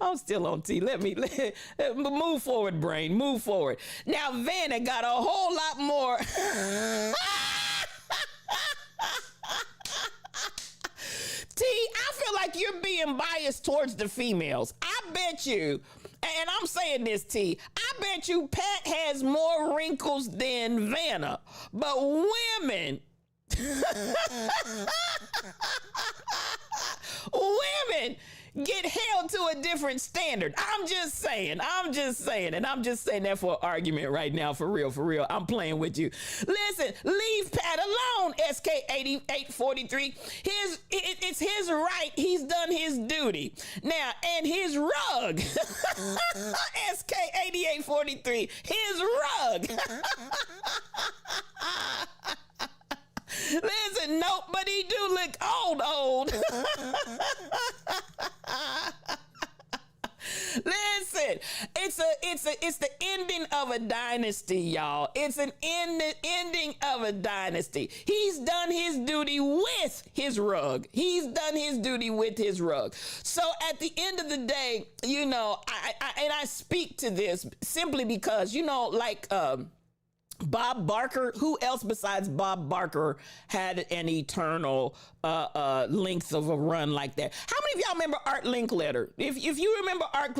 I'm still on T. Let move forward, brain. Move forward. Now, Vanna got a whole lot more. T, I feel like you're being biased towards the females. I bet you, and I'm saying this, T, I bet you Pat has more wrinkles than Vanna, but women, women get held to a different standard. I'm just saying, and I'm just saying that for an argument right now, for real. I'm playing with you. Listen, leave Pat alone, SK8843. It's his right. He's done his duty. Now, and his rug, SK8843, his rug. Listen, nope, but he do look old. Listen, it's the ending of a dynasty, y'all. It's an ending of a dynasty. He's done his duty with his rug. So at the end of the day, you know, I speak to this simply because, you know, like Bob Barker. Who else besides Bob Barker had an eternal length of a run like that? How many of y'all remember Art Linkletter? If you remember Art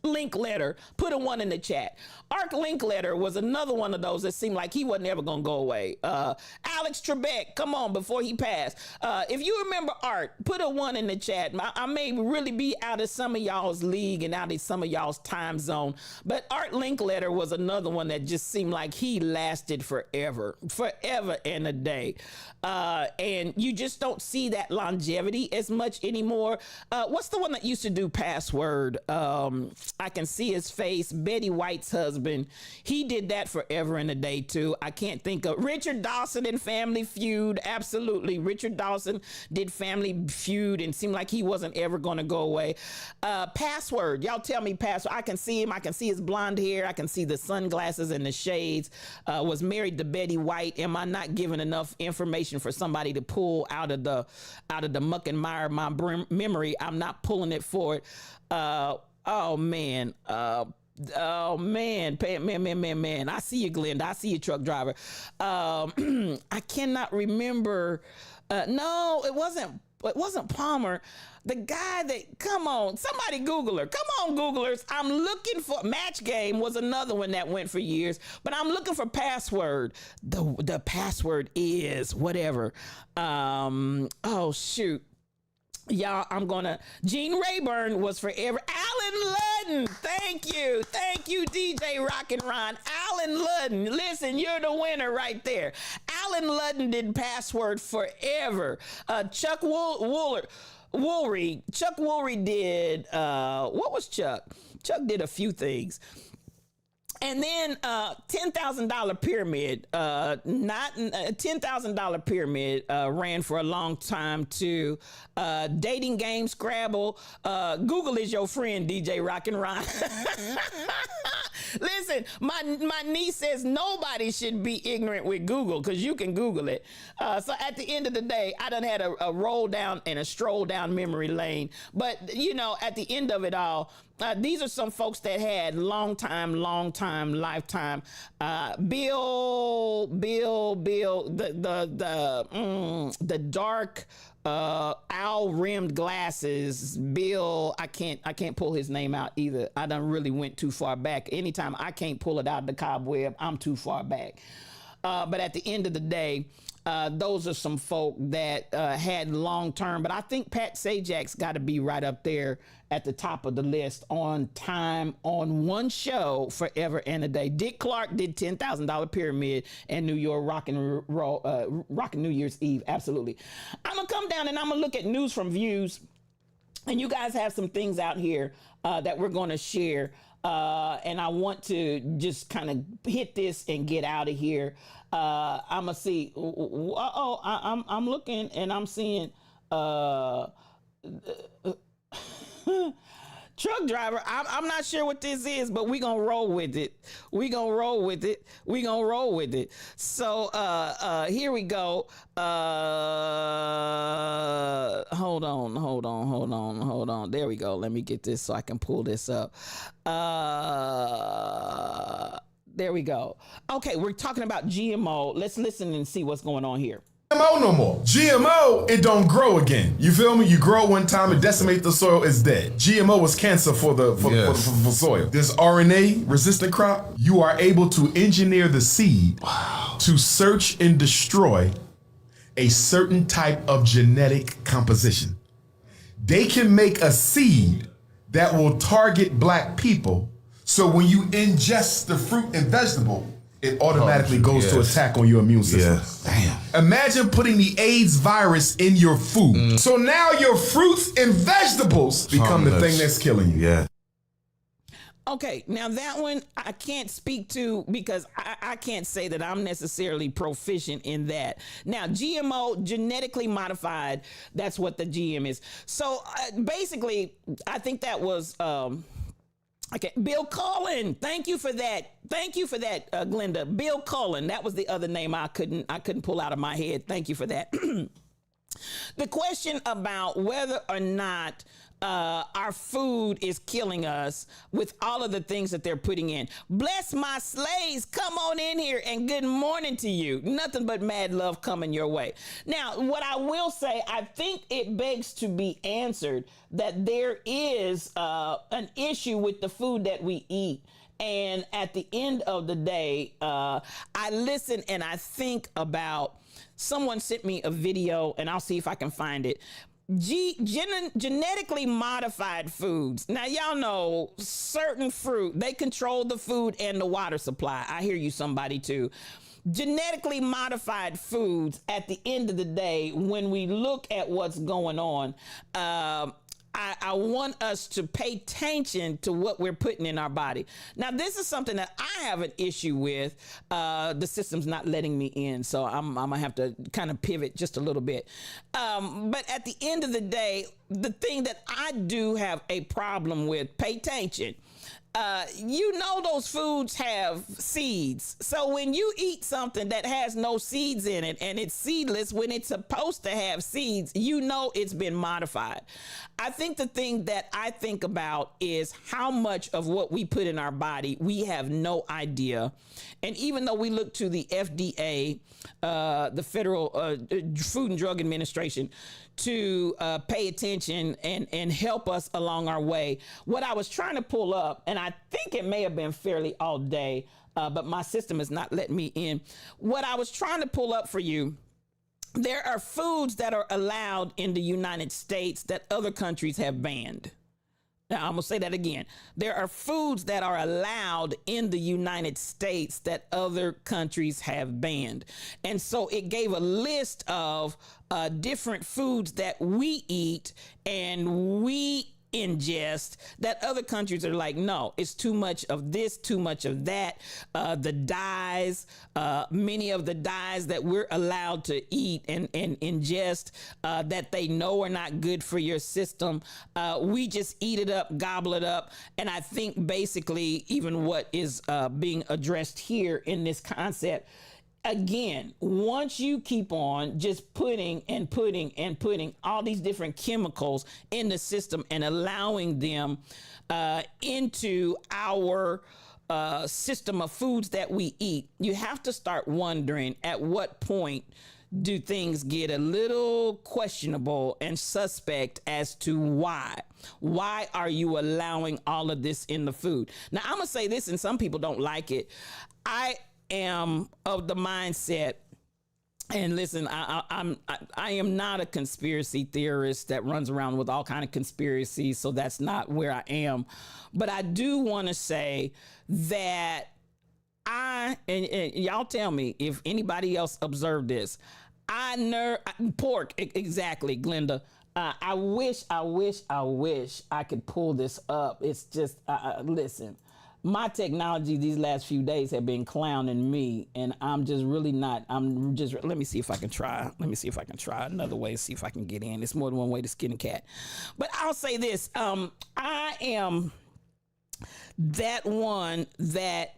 Linkletter, put a 1 in the chat. Art Linkletter was another one of those that seemed like he wasn't ever gonna go away. Alex Trebek, come on, before he passed. If you remember Art, put a 1 in the chat. I may really be out of some of y'all's league and out of some of y'all's time zone, but Art Linkletter was another one that just seemed like he lasted forever and a day. And you just don't see that longevity as much anymore. What's the one that used to do Password? I can see his face. Betty White's husband. He did that forever and a day too. I can't think of Richard Dawson in Family Feud. Absolutely. Richard Dawson did Family Feud and seemed like he wasn't ever going to go away. Password. Y'all tell me Password. I can see him. I can see his blonde hair. I can see the sunglasses and the shades. Was married to Betty White. Am I not giving enough information for somebody to pull out of the muck and mire of my memory? I'm not pulling it for it. Oh man. Man. I see you, Glenda. I see you, truck driver. I cannot remember. No, it wasn't Palmer. The guy that, come on, somebody Google her. Come on, Googlers. I'm looking for, Match Game was another one that went for years, but I'm looking for Password. The password is whatever. Oh, shoot. Y'all, Gene Rayburn was forever. Alan Ludden, thank you, DJ Rockin' Ron. Alan Ludden, listen, you're the winner right there. Alan Ludden did Password forever. Chuck Woolery did, what was Chuck? Chuck did a few things. And then $10,000 Pyramid, $10,000 Pyramid ran for a long time too. Dating game, Scrabble. Google is your friend, DJ Rockin' Ron. Listen, my niece says nobody should be ignorant with Google because you can Google it. So at the end of the day, I done had a roll down and a stroll down memory lane. But, you know, at the end of it all, these are some folks that had long time, lifetime. Bill, the dark owl rimmed glasses. Bill, I can't pull his name out either. I done really went too far back. Anytime I can't pull it out of the cobweb, I'm too far back. But at the end of the day, those are some folk that had long term, but I think Pat Sajak's got to be right up there at the top of the list on time on one show forever and a day. Dick Clark did $10,000 Pyramid and New York Rockin' New Year's Eve. Absolutely. I'm gonna come down and I'm gonna look at news from Views, and you guys have some things out here that we're gonna share. And I want to just kind of hit this and get out of here. I'm gonna see. I'm looking and I'm seeing truck driver. I'm not sure what this is, but we gonna roll with it. So here we go. Hold on. There we go. Let me get this so I can pull this up. There we go. Okay, we're talking about GMO. Let's listen and see what's going on here. GMO no more. GMO, it don't grow again. You feel me? You grow one time, it decimates the soil, it's dead. GMO is cancer for the soil. This RNA resistant crop, you are able to engineer the seed to search and destroy a certain type of genetic composition. They can make a seed that will target black people, so when you ingest the fruit and vegetable, it automatically goes to attack on your immune system. Yes. Damn. Imagine putting the AIDS virus in your food. So now your fruits and vegetables become the thing that's killing you. Yeah. Okay, now that one I can't speak to because I can't say that I'm necessarily proficient in that. Now, GMO, genetically modified, that's what the GM is. So basically, I think that was... Okay, Bill Cullen. Thank you for that. Glenda. Bill Cullen. That was the other name I couldn't pull out of my head. Thank you for that. The question about whether or not our food is killing us with all of the things that they're putting in. Bless my slaves. Come on in here and good morning to you. Nothing but mad love coming your way. Now, what I will say, I think it begs to be answered that there is an issue with the food that we eat. And at the end of the day, I listen and I think about, someone sent me a video and I'll see if I can find it. Genetically modified foods. Now, y'all know certain fruit, they control the food and the water supply. I hear you, somebody too. Genetically modified foods, at the end of the day, when we look at what's going on, I want us to pay attention to what we're putting in our body. Now, this is something that I have an issue with. The system's not letting me in, so I'm gonna have to kind of pivot just a little bit. But at the end of the day, the thing that I do have a problem with, pay attention. You know those foods have seeds. So when you eat something that has no seeds in it and it's seedless when it's supposed to have seeds, you know it's been modified. I think the thing that I think about is how much of what we put in our body, we have no idea. And even though we look to the FDA, the Federal Food and Drug Administration, to pay attention and help us along our way. What I was trying to pull up, and I think it may have been fairly all day, but my system is not letting me in. What I was trying to pull up for you, there are foods that are allowed in the United States that other countries have banned. Now, I'm going to say that again. There are foods that are allowed in the United States that other countries have banned. And so it gave a list of different foods that we eat and we ingest that other countries are like, no, it's too much of this, too much of that. The dyes, many of the dyes that we're allowed to eat and ingest that they know are not good for your system. We just eat it up, gobble it up. And I think basically even what is being addressed here in this concept, again, once you keep on just putting all these different chemicals in the system and allowing them into our system of foods that we eat, you have to start wondering at what point do things get a little questionable and suspect as to why. Why are you allowing all of this in the food? Now, I'm going to say this, and some people don't like it. I am of the mindset, and listen, I am not a conspiracy theorist that runs around with all kind of conspiracies, so that's not where I am. But I do want to say that and y'all tell me if anybody else observed this. Pork, exactly, Glenda. I wish I could pull this up. It's just, listen. My technology these last few days have been clowning me, and I'm just really not. Let me see if I can try. Let me see if I can try another way, see if I can get in. It's more than one way to skin a cat. But I'll say this. I am that one that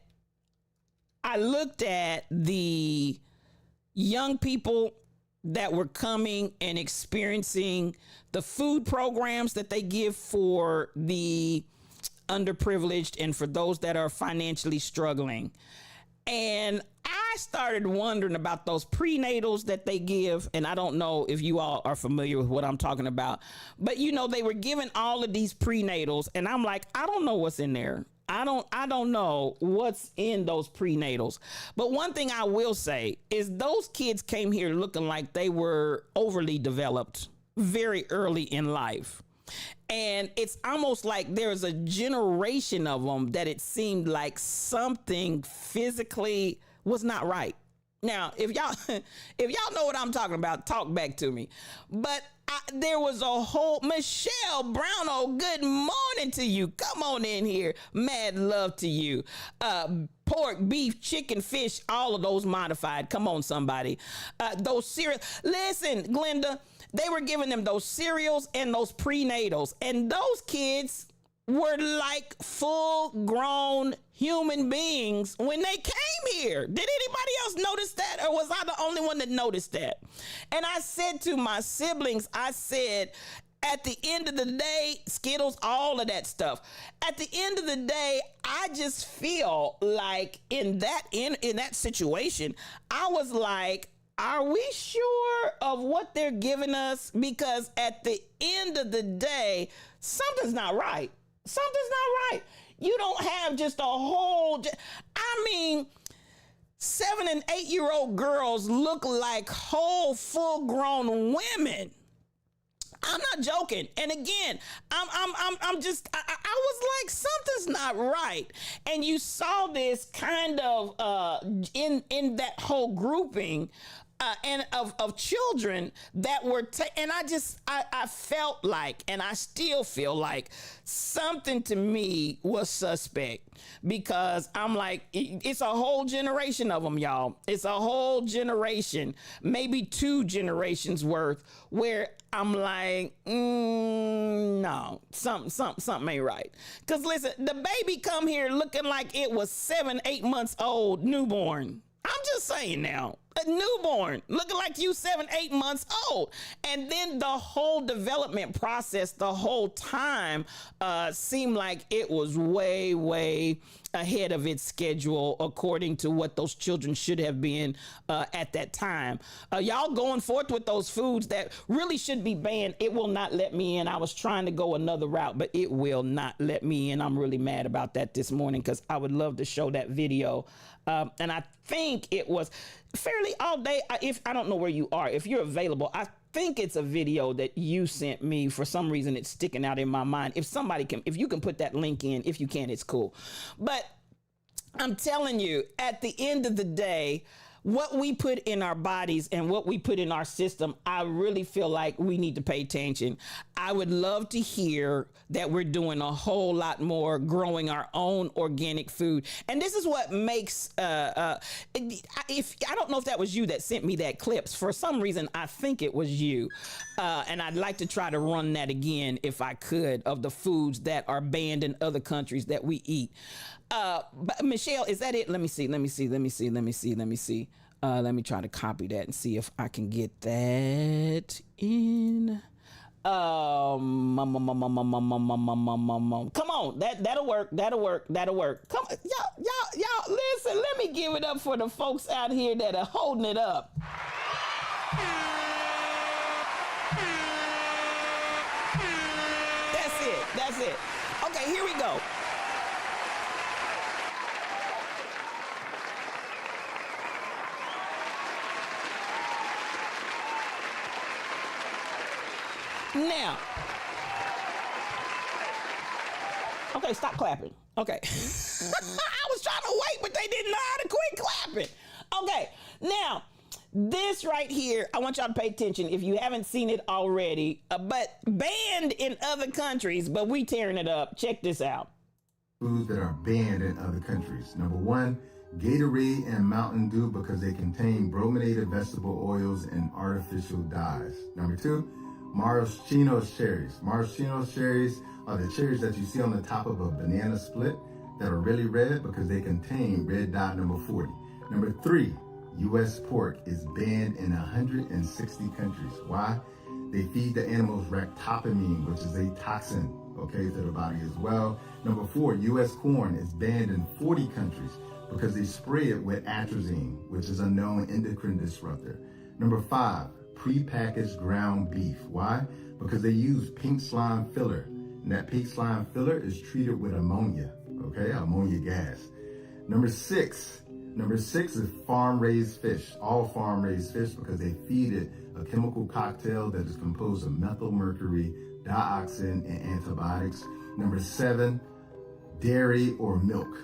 I looked at the young people that were coming and experiencing the food programs that they give for the underprivileged and for those that are financially struggling. And I started wondering about those prenatals that they give. And I don't know if you all are familiar with what I'm talking about, but you know, they were giving all of these prenatals and I'm like, I don't know what's in there. I don't know what's in those prenatals. But one thing I will say is those kids came here looking like they were overly developed very early in life. And it's almost like there's a generation of them that it seemed like something physically was not right. Now, if y'all know what I'm talking about, talk back to me. But there was a whole Michelle Brown. Good morning to you. Come on in here. Mad love to you. Pork, beef, chicken, fish, all of those modified. Come on, somebody. Those cereals. Listen, Glenda, they were giving them those cereals and those prenatals, and those kids were like full-grown human beings when they came here. Did anybody else notice that, or was I the only one that noticed that? And I said to my siblings, I said, At the end of the day, Skittles, all of that stuff. At the end of the day, I just feel like in that situation, I was like, are we sure of what they're giving us? Because at the end of the day, something's not right. Something's not right. You don't have just a whole, I mean, 7 and 8 year old girls look like whole full grown women. I'm not joking. And again, I'm just, I was like, something's not right. And you saw this kind of in that whole grouping and of children that were, and I felt like, and I still feel like something to me was suspect, because I'm like, it's a whole generation of them, y'all. It's a whole generation, maybe 2 generations worth, where I'm like, no, something ain't right. Because listen, the baby come here looking like it was 7, 8 months old, newborn. I'm just saying now, a newborn looking like you 7, 8 months old. And then the whole development process, the whole time seemed like it was way, way ahead of its schedule, according to what those children should have been at that time. Y'all going forth with those foods that really should be banned. It will not let me in. I was trying to go another route, but it will not let me in. I'm really mad about that this morning, because I would love to show that video. And I think it was fairly all day. If I don't know where you are, if you're available, I think it's a video that you sent me. For some reason, it's sticking out in my mind. If you can put that link in, if you can, it's cool. But I'm telling you, at the end of the day, what we put in our bodies and what we put in our system, I really feel like we need to pay attention. I would love to hear that we're doing a whole lot more growing our own organic food. And this is what makes, if I don't know if that was you that sent me that clips. For some reason, I think it was you. And I'd like to try to run that again, if I could, of the foods that are banned in other countries that we eat. But Michelle, is that it? Let me see. Let me try to copy that and see if I can get that in. Come on, that'll work. Come on, y'all, listen, let me give it up for the folks out here that are holding it up. That's it. Okay, here we go. Now, okay, stop clapping. Okay. I was trying to wait, but they didn't know how to quit clapping. Okay, now, this right here, I want y'all to pay attention if you haven't seen it already, but banned in other countries, but we tearing it up. Check this out. Foods that are banned in other countries. Number 1, Gatorade and Mountain Dew, because they contain brominated vegetable oils and artificial dyes. Number 2, Maraschino cherries. Maraschino cherries are the cherries that you see on the top of a banana split that are really red because they contain red dye number 40. Number 3, U.S. pork is banned in 160 countries. Why? They feed the animals ractopamine, which is a toxin, okay, to the body as well. Number 4, U.S. corn is banned in 40 countries because they spray it with atrazine, which is a known endocrine disruptor. Number 5, prepackaged ground beef. Why? Because they use pink slime filler. And that pink slime filler is treated with ammonia, okay? Ammonia gas. Number six is farm-raised fish. All farm-raised fish, because they feed it a chemical cocktail that is composed of methyl mercury, dioxin, and antibiotics. Number 7, dairy or milk,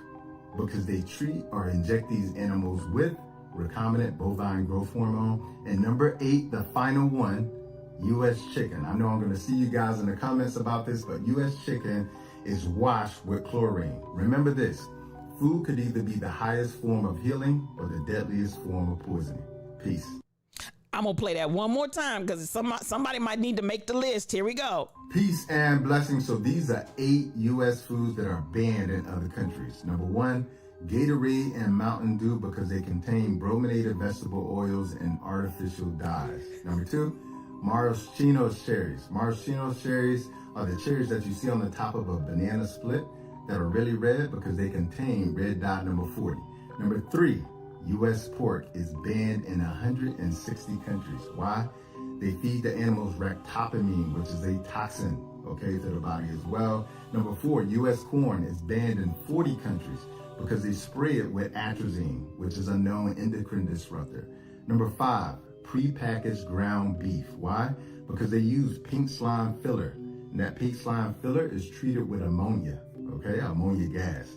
because they treat or inject these animals with recombinant bovine growth hormone. And number 8, the final one, U.S. chicken. I know I'm going to see you guys in the comments about this, but U.S. chicken is washed with chlorine. Remember this, food could either be the highest form of healing or the deadliest form of poisoning. Peace. I'm going to play that one more time because somebody might need to make the list. Here we go. Peace and blessings. So these are 8 U.S. foods that are banned in other countries. Number 1, Gatorade and Mountain Dew, because they contain brominated vegetable oils and artificial dyes. Number 2, maraschino cherries. Maraschino cherries are the cherries that you see on the top of a banana split that are really red because they contain red dot number 40. Number 3, U.S. pork is banned in 160 countries. Why? They feed the animals ractopamine, which is a toxin, okay, to the body as well. Number 4, U.S. corn is banned in 40 countries because they spray it with atrazine, which is a known endocrine disruptor. Number 5, prepackaged ground beef. Why? Because they use pink slime filler. And that pink slime filler is treated with ammonia, okay, ammonia gas.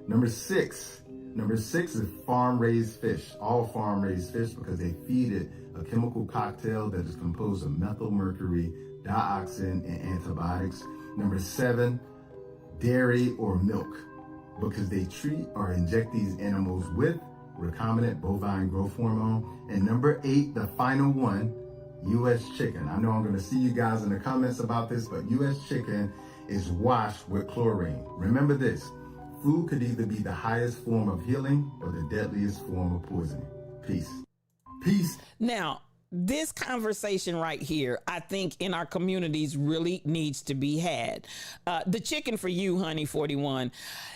Number six is farm-raised fish, all farm-raised fish, because they feed it a chemical cocktail that is composed of methyl mercury, dioxin, and antibiotics. Number 7, dairy or milk, because they treat or inject these animals with recombinant bovine growth hormone. And number 8, the final one, U.S. chicken. I know I'm going to see you guys in the comments about this, but U.S. chicken is washed with chlorine. Remember this, food could either be the highest form of healing or the deadliest form of poisoning. Peace. Peace. Now, this conversation right here, I think in our communities really needs to be had. The chicken for you, Honey 41.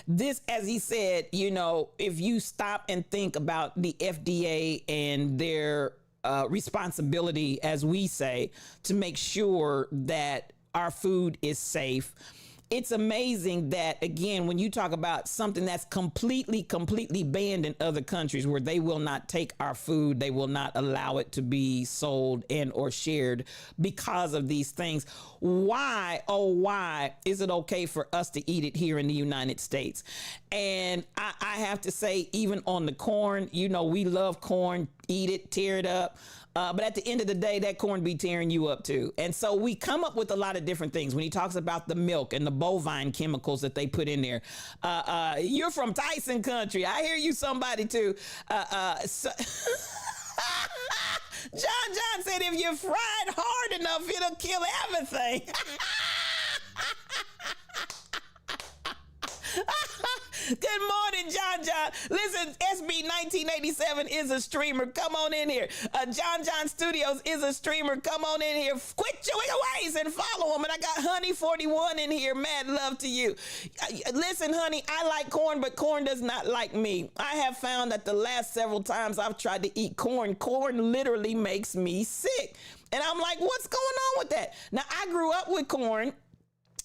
This, as he said, you know, if you stop and think about the FDA and their responsibility, as we say, to make sure that our food is safe. It's amazing that, again, when you talk about something that's completely banned in other countries where they will not take our food, they will not allow it to be sold and or shared because of these things. Why, oh, why is it okay for us to eat it here in the United States? And I have to say, even on the corn, you know, we love corn, eat it, tear it up. But at the end of the day, that corn be tearing you up too. And so we come up with a lot of different things. When he talks about the milk and the bovine chemicals that they put in there. You're from Tyson country. I hear you somebody too. John said if you fry it hard enough, it'll kill everything. Good morning, John. Listen, SB 1987 is a streamer. Come on in here. John Studios is a streamer. Come on in here. Quit your ways and follow him. And I got Honey 41 in here. Mad love to you. Listen, Honey, I like corn, but corn does not like me. I have found that the last several times I've tried to eat corn literally makes me sick. And I'm like, what's going on with that? Now, I grew up with corn.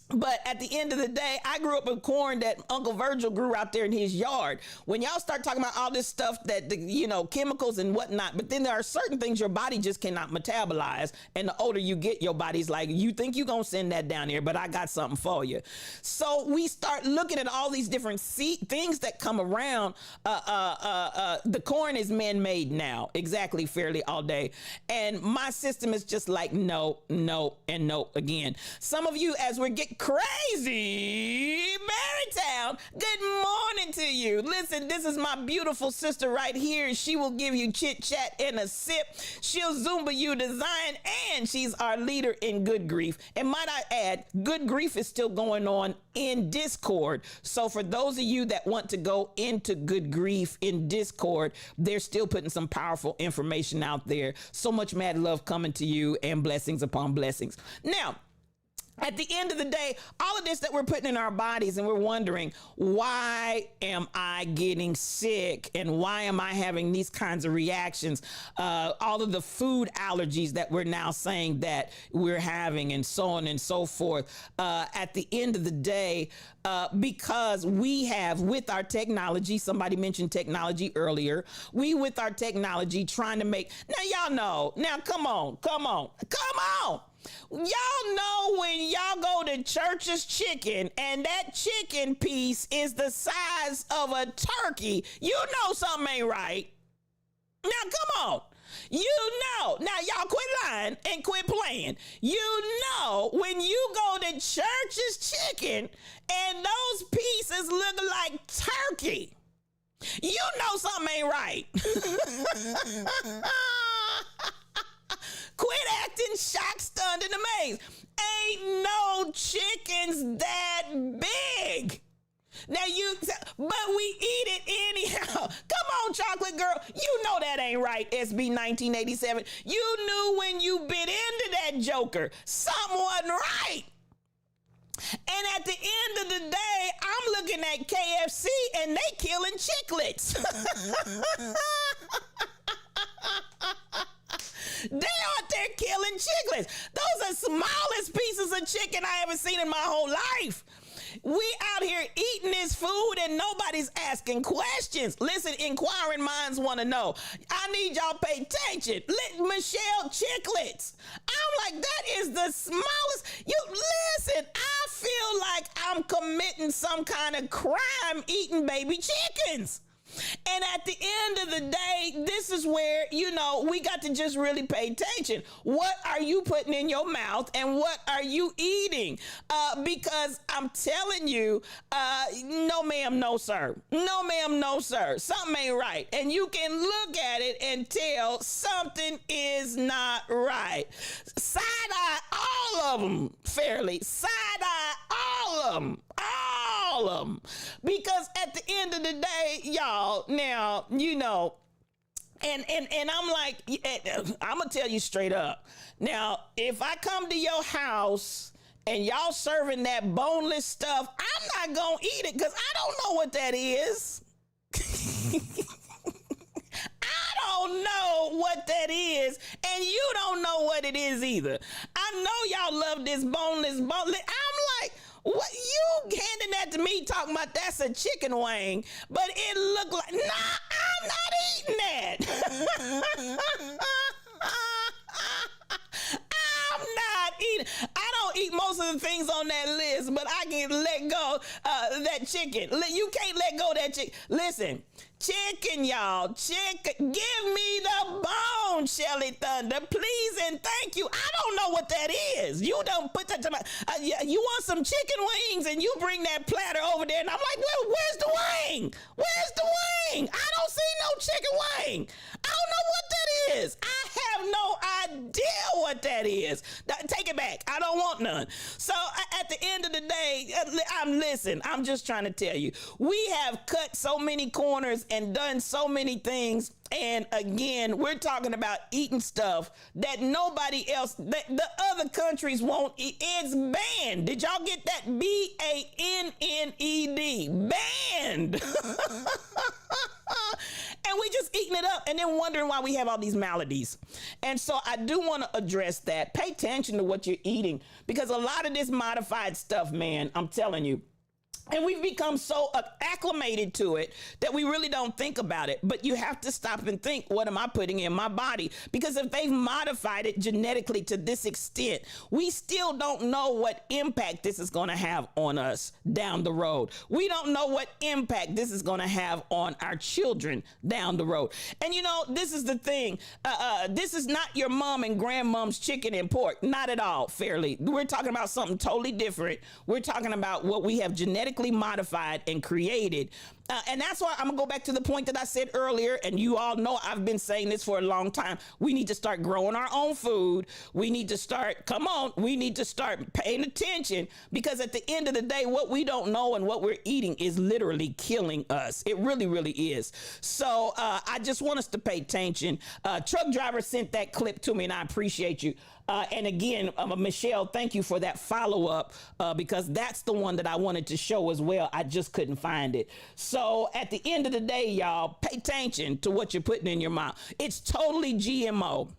But at the end of the day, I grew up with corn that Uncle Virgil grew out there in his yard. When y'all start talking about all this stuff that, you know, chemicals and whatnot, but then there are certain things your body just cannot metabolize. And the older you get, your body's like, you think you're going to send that down here, but I got something for you. So we start looking at all these different things that come around. The corn is man-made now. Exactly, fairly all day. And my system is just like, no, and no again. Some of you, as we're getting crazy, Marytown, good morning to you. Listen, this is my beautiful sister right here. She will give you chit chat and a sip. She'll Zumba you design, and she's our leader in Good Grief. And might I add, Good Grief is still going on in Discord. So for those of you that want to go into Good Grief in Discord, they're still putting some powerful information out there. So much mad love coming to you, and blessings upon blessings. Now, at the end of the day, all of this that we're putting in our bodies, and we're wondering, why am I getting sick? And why am I having these kinds of reactions? All of the food allergies that we're now saying that we're having, and so on and so forth. At the end of the day, because we have, with our technology, somebody mentioned technology earlier, we with our technology trying to make, now y'all know, now come on. Y'all know when y'all go to Church's Chicken and that chicken piece is the size of a turkey, you know something ain't right. Now come on. You know, now y'all quit lying and quit playing. You know when you go to Church's Chicken and those pieces look like turkey, you know something ain't right. Quit acting shocked, stunned, and amazed. Ain't no chickens that big. Now but we eat it anyhow. Come on, chocolate girl. You know that ain't right, SB 1987. You knew when you bit into that joker, something wasn't right. And at the end of the day, I'm looking at KFC and they killing chiclets. They out there killing chiclets. Those are smallest pieces of chicken I ever seen in my whole life. We out here eating this food and nobody's asking questions. Listen, inquiring minds want to know. I need y'all pay attention. Michelle Chiclets. I'm like, that is the smallest. You listen, I feel like I'm committing some kind of crime eating baby chickens. And at the end of the day, this is where, we got to just really pay attention. What are you putting in your mouth and what are you eating? Because I'm telling you, no ma'am, no sir. No ma'am, no sir. Something ain't right. And you can look at it and tell something is not right. Side-eye all of them, fairly. Side-eye all of them. All of them. Because at the end of the day, y'all, now, and I'm like, I'm going to tell you straight up. Now, if I come to your house and y'all serving that boneless stuff, I'm not going to eat it because I don't know what that is. I don't know what that is, and you don't know what it is either. I know y'all love this boneless. I'm like, what you handing that to me talking about that's a chicken wing, but it looked like, nah, I'm not eating that. I'm not eating. I don't eat most of the things on that list, but I can let go that chicken. You can't let go of that chicken. Listen, chicken, y'all. Chicken. Give me the bone, Shelly Thunder. Please and thank you. I don't know what that is. You don't put that to my... you want some chicken wings and you bring that platter over there and I'm like, well, where's the wing? Where's the wing? I don't see no chicken wing. I don't know what that is. I have no idea what that is. Take it back. I don't want none. So at the end of the day, I'm just trying to tell you, we have cut so many corners and done so many things. And again, we're talking about eating stuff that nobody else, that the other countries won't eat. It's banned. Did y'all get that? B-A-N-N-E-D. Banned. And we just eating it up and then wondering why we have all these maladies. And so I do want to address that. Pay attention to what you're eating because a lot of this modified stuff, man, I'm telling you, and we've become so acclimated to it that we really don't think about it. But you have to stop and think, what am I putting in my body? Because if they've modified it genetically to this extent, we still don't know what impact this is going to have on us down the road. We don't know what impact this is going to have on our children down the road. And this is the thing. This is not your mom and grandmom's chicken and pork. Not at all, fairly. We're talking about something totally different. We're talking about what we have genetically modified and created. And that's why I'm gonna go back to the point that I said earlier, and you all know I've been saying this for a long time. We need to start growing our own food. We need to start paying attention because at the end of the day, what we don't know and what we're eating is literally killing us. It really, really is. So I just want us to pay attention. Truck driver sent that clip to me and I appreciate you. And again, Michelle, thank you for that follow-up because that's the one that I wanted to show as well. I just couldn't find it. So at the end of the day, y'all, pay attention to what you're putting in your mouth. It's totally GMO.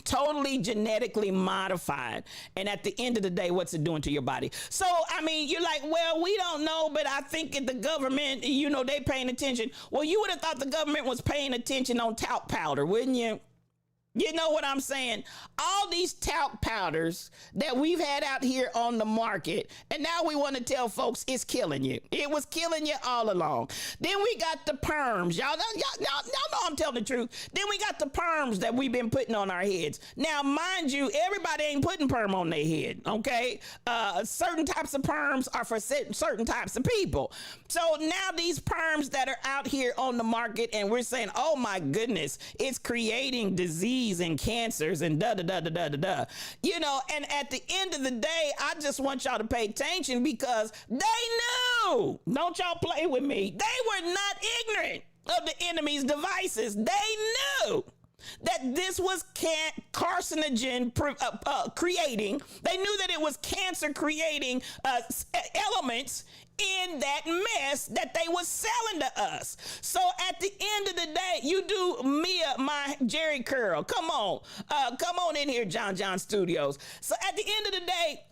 Totally genetically modified. And at the end of the day, what's it doing to your body? So, you're like, well, we don't know, but I think the government, they paying attention. Well, you would have thought the government was paying attention on talc powder, wouldn't you? You know what I'm saying? All these talc powders that we've had out here on the market, and now we want to tell folks it's killing you. It was killing you all along. Then we got the perms. Y'all know I'm telling the truth. Then we got the perms that we've been putting on our heads. Now, mind you, everybody ain't putting perm on their head, okay? Certain types of perms are for certain types of people. So now these perms that are out here on the market, and we're saying, oh my goodness, it's creating disease disease and cancers and da da da da da da da. You know, and at the end of the day, I just want y'all to pay attention because they knew. Don't y'all play with me. They were not ignorant of the enemy's devices. They knew that this was carcinogen creating. They knew that it was cancer creating elements in that mess that they was selling to us. So at the end of the day, you do Mia, my Jerry curl. Come on in here, John Studios. So at the end of the day,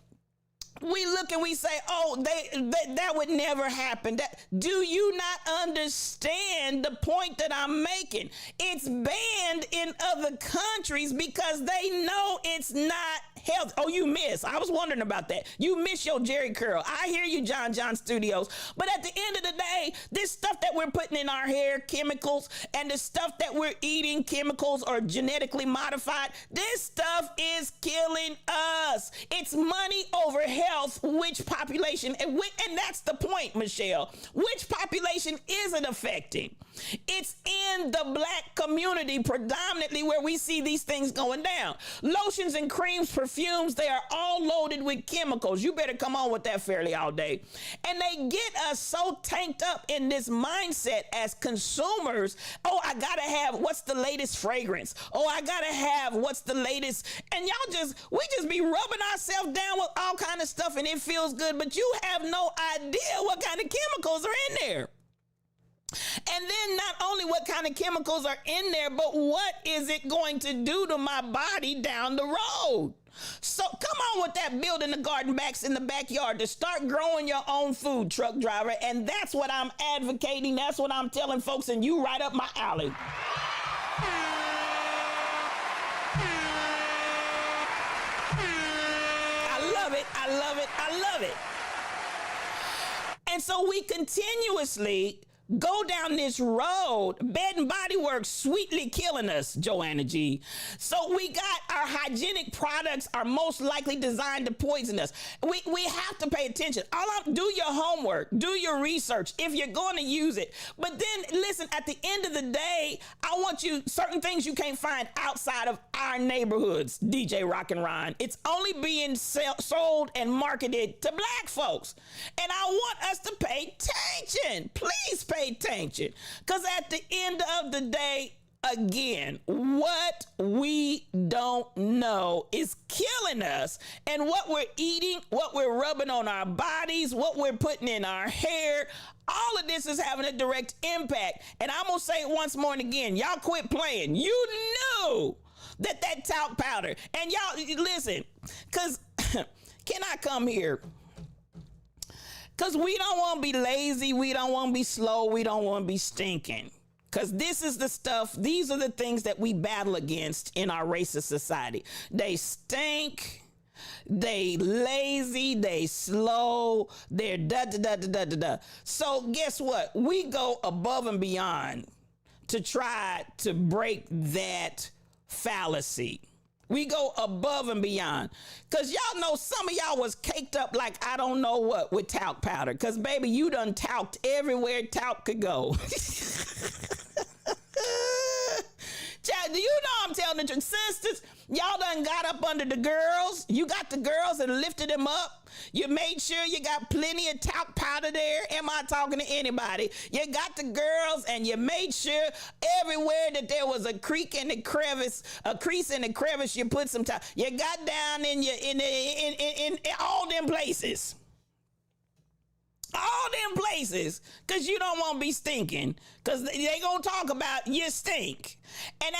we look and we say, oh, that would never happen. Do you not understand the point that I'm making? It's banned in other countries because they know it's not healthy. Oh, you miss. I was wondering about that. You miss your Jerry curl. I hear you, John Studios. But at the end of the day, this stuff that we're putting in our hair, chemicals, and the stuff that we're eating, chemicals or genetically modified, this stuff is killing us. It's money over health. Which population, and that's the point, Michelle. Which population is it affecting? It's in the black community predominantly where we see these things going down. Lotions and creams, perfumes, they are all loaded with chemicals. You better come on with that fairly all day. And they get us so tanked up in this mindset as consumers. Oh, I gotta have what's the latest fragrance. Oh, I gotta have what's the latest. And we just be rubbing ourselves down with all kind of stuff and it feels good, but you have no idea what kind of chemicals are in there. And then not only what kind of chemicals are in there, but what is it going to do to my body down the road? So come on with that building the garden backs in the backyard to start growing your own food, truck driver. And that's what I'm advocating. That's what I'm telling folks, and you right up my alley. I love it. I love it. I love it. And so we continuously go down this road, Bed and Body Works sweetly killing us, Joanna G. So we got our hygienic products are most likely designed to poison us. We have to pay attention. Do your homework, do your research if you're going to use it. But then listen, at the end of the day, I want you, certain things you can't find outside of our neighborhoods, DJ Rock and Ron. It's only being sold and marketed to black folks. And I want us to pay attention. Please pay attention, because at the end of the day, again, what we don't know is killing us, and what we're eating, what we're rubbing on our bodies, what we're putting in our hair, all of this is having a direct impact. And I'm gonna say it once more and again, y'all quit playing. You knew that talc powder, and y'all listen, because can I come here? Because we don't want to be lazy. We don't want to be slow. We don't want to be stinking. Because this is the stuff, these are the things that we battle against in our racist society. They stink. They lazy. They slow. They're da-da-da-da-da-da-da. So guess what? We go above and beyond to try to break that fallacy. We go above and beyond. Because y'all know some of y'all was caked up like I don't know what with talc powder. Because, baby, you done talked everywhere talc could go. Child, do you know I'm telling the truth? Sisters, y'all done got up under the girls. You got the girls and lifted them up. You made sure you got plenty of talc powder there. Am I talking to anybody? You got the girls and you made sure everywhere that there was a creek in the crevice, a crease in the crevice, you put some talc. You got down in all them places. All them places, because you don't want to be stinking, because they gonna talk about you stink. And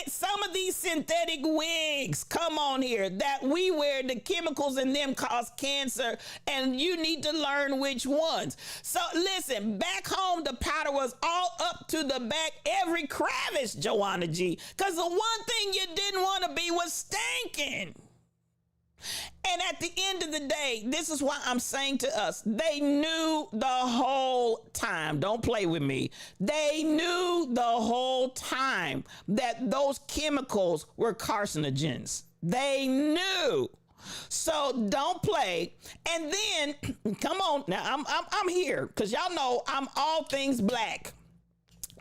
some of these synthetic wigs, come on here, that we wear, the chemicals in them cause cancer, and you need to learn which ones. So listen, back home the powder was all up to the back, every crevice, Joanna G, because the one thing you didn't want to be was stinking. And at the end of the day, this is why I'm saying to us, they knew the whole time. Don't play with me. They knew the whole time that those chemicals were carcinogens. They knew. So don't play. And then, come on, now I'm here because y'all know I'm all things black.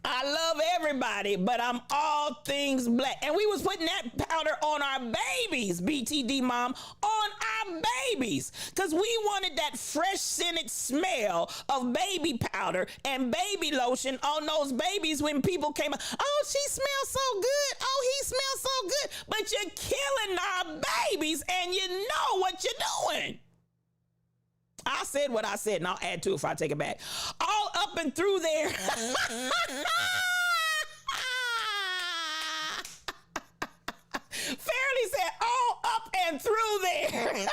I love everybody, but I'm all things black. And we was putting that powder on our babies, BTD mom, on our babies. Because we wanted that fresh scented smell of baby powder and baby lotion on those babies when people came up. Oh, she smells so good. Oh, he smells so good. But you're killing our babies and you know what you're doing. I said what I said, and I'll add to it if I take it back. All up and through there. Fairly said all up and through there.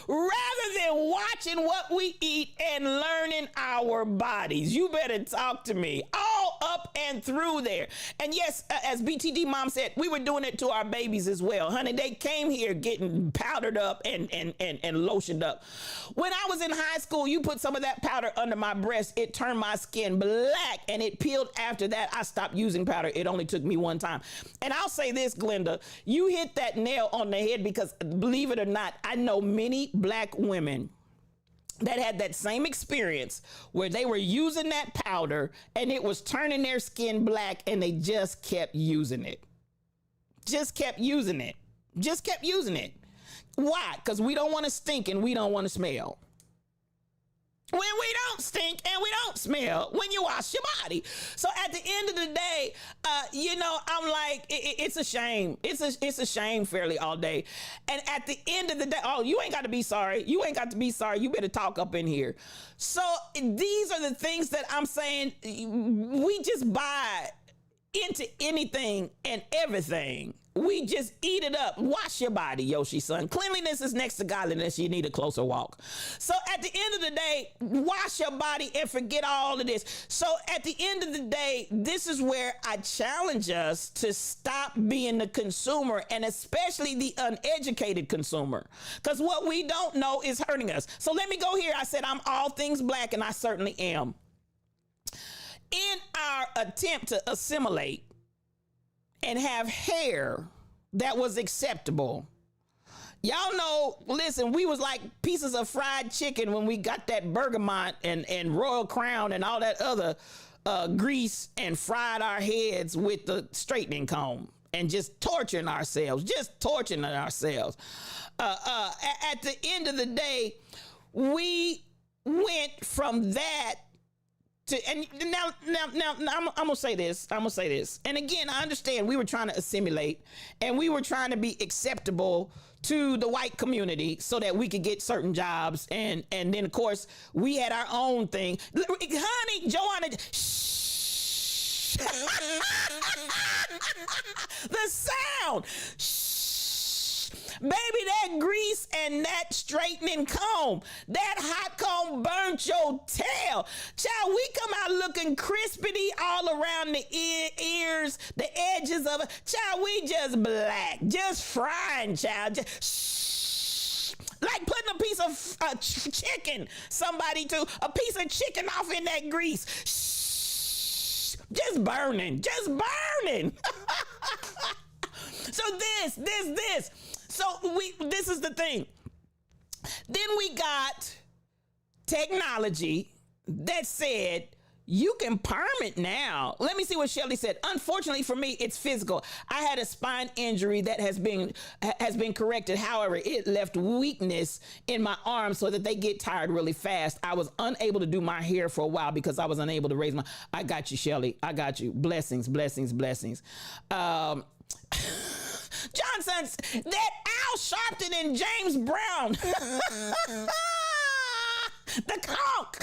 Rather than watching what we eat and learning our bodies. You better talk to me. All up and through there. And yes, as BTD mom said, we were doing it to our babies as well. Honey, they came here getting powdered up and lotioned up. When I was in high school, you put some of that powder under my breast. It turned my skin black and it peeled after that. I stopped using powder. It only took me one time. And I'll say this, Glenda, you hit that nail on the head because believe it or not, I know many black women that had that same experience where they were using that powder and it was turning their skin black and they just kept using it. Just kept using it. Just kept using it. Why? Because we don't want to stink and we don't want to smell. When we don't stink and we don't smell when you wash your body. So at the end of the day, I'm like, it's a shame. It's a shame fairly all day. And at the end of the day, oh, you ain't got to be sorry. You ain't got to be sorry. You better talk up in here. So these are the things that I'm saying. We just buy into anything and everything. We just eat it up. Wash your body, Yoshi son. Cleanliness is next to godliness. You need a closer walk. So at the end of the day, wash your body and forget all of this. So at the end of the day, this is where I challenge us to stop being the consumer and especially the uneducated consumer. Because what we don't know is hurting us. So let me go here. I said I'm all things black and I certainly am. In our attempt to assimilate and have hair that was acceptable. Y'all know, listen, we was like pieces of fried chicken when we got that bergamot and Royal Crown and all that other grease and fried our heads with the straightening comb and just torturing ourselves. At the end of the day, we went from that and now I'm gonna say this. And again, I understand we were trying to assimilate and we were trying to be acceptable to the white community so that we could get certain jobs. And then of course we had our own thing. Honey, Joanna, shh. The sound. Shh. Baby, that grease and that straightening comb, that hot comb burnt your tail. Child, we come out looking crispity all around the ears, the edges of it. Child, we just black, just frying, child. Shh. Like putting a piece of chicken, a piece of chicken off in that grease. Shh. Just burning. So this. So this is the thing. Then we got technology that said you can perm it now. Let me see what Shelly said. Unfortunately for me, it's physical. I had a spine injury that has been corrected. However, it left weakness in my arms so that they get tired really fast. I was unable to do my hair for a while because I was unable to raise my. I got you, Shelly. I got you. Blessings. Johnson's that Al Sharpton and James Brown. The conch.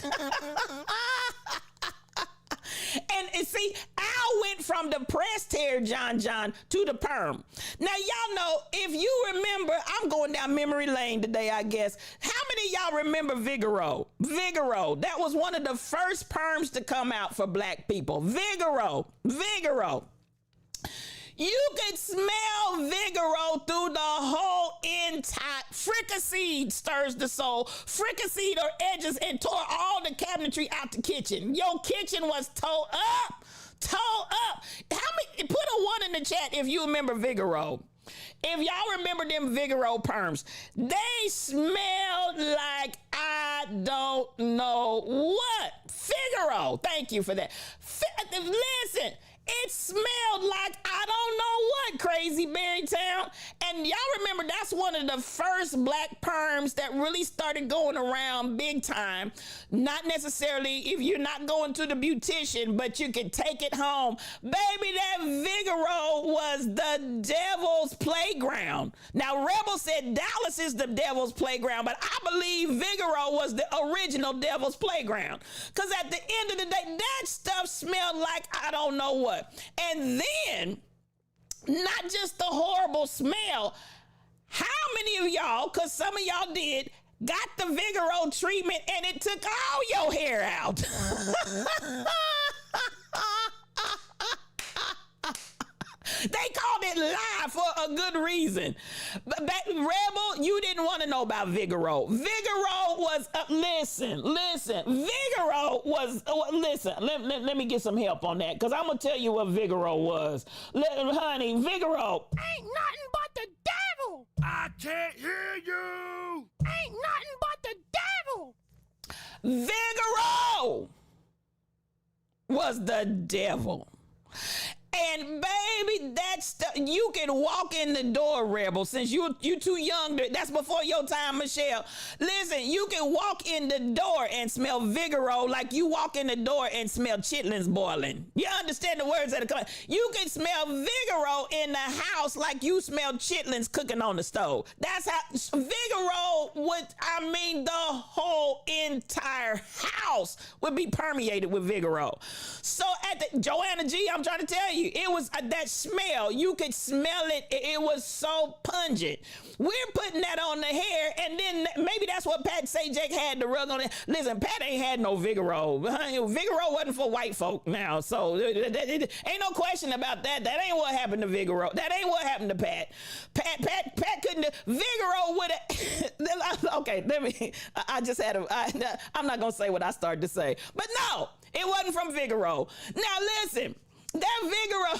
And see, Al went from the pressed hair, John, to the perm. Now, y'all know, if you remember, I'm going down memory lane today, I guess. How many of y'all remember Vigoro? Vigoro. That was one of the first perms to come out for black people. Vigoro. You could smell Vigoro through the whole entire. Fricasseed stirs the soul. Fricasseed or edges and tore all the cabinetry out the kitchen. Your kitchen was tore up. How many? Put a 1 in the chat if you remember Vigoro. If y'all remember them Vigoro perms, they smelled like I don't know what. Figaro. Thank you for that. Listen, it smelled like I don't know what, Crazy Berrytown. And y'all remember that's one of the first black perms that really started going around big time. Not necessarily if you're not going to the beautician, but you can take it home. Baby, that Vigoro was the devil's playground. Now, Rebel said Dallas is the devil's playground, but I believe Vigoro was the original devil's playground. Because at the end of the day, that stuff smelled like I don't know what. And then, not just the horrible smell, how many of y'all, because some of y'all did, got the Vigoro treatment and it took all your hair out? They called it live for a good reason. But Rebel, you didn't want to know about Vigoro. Vigoro was, Vigoro was, let me get some help on that, because I'm going to tell you what Vigoro was. Honey, Vigoro ain't nothing but the devil. I can't hear you. Ain't nothing but the devil. Vigoro was the devil. And baby, that stuff, you can walk in the door, Rebel, since you too young. That's before your time, Michelle. Listen, you can walk in the door and smell Vigoro like you walk in the door and smell chitlins boiling. You understand the words that are coming? You can smell Vigoro in the house like you smell chitlins cooking on the stove. That's how Vigoro would, the whole entire house would be permeated with Vigoro. So at the, Joanna G, I'm trying to tell you, it was that smell. You could smell it. It was so pungent. We're putting that on the hair, and then maybe that's what Pat Sajak had the rug on it. Listen, Pat ain't had no Vigoro. Vigoro wasn't for white folk now, so ain't no question about that. That ain't what happened to Vigoro. That ain't what happened to Pat. Pat couldn't. Vigoro would have. Okay, let me. I just had a. I'm not gonna say what I started to say, but no, it wasn't from Vigoro. Now listen. That Vigoro,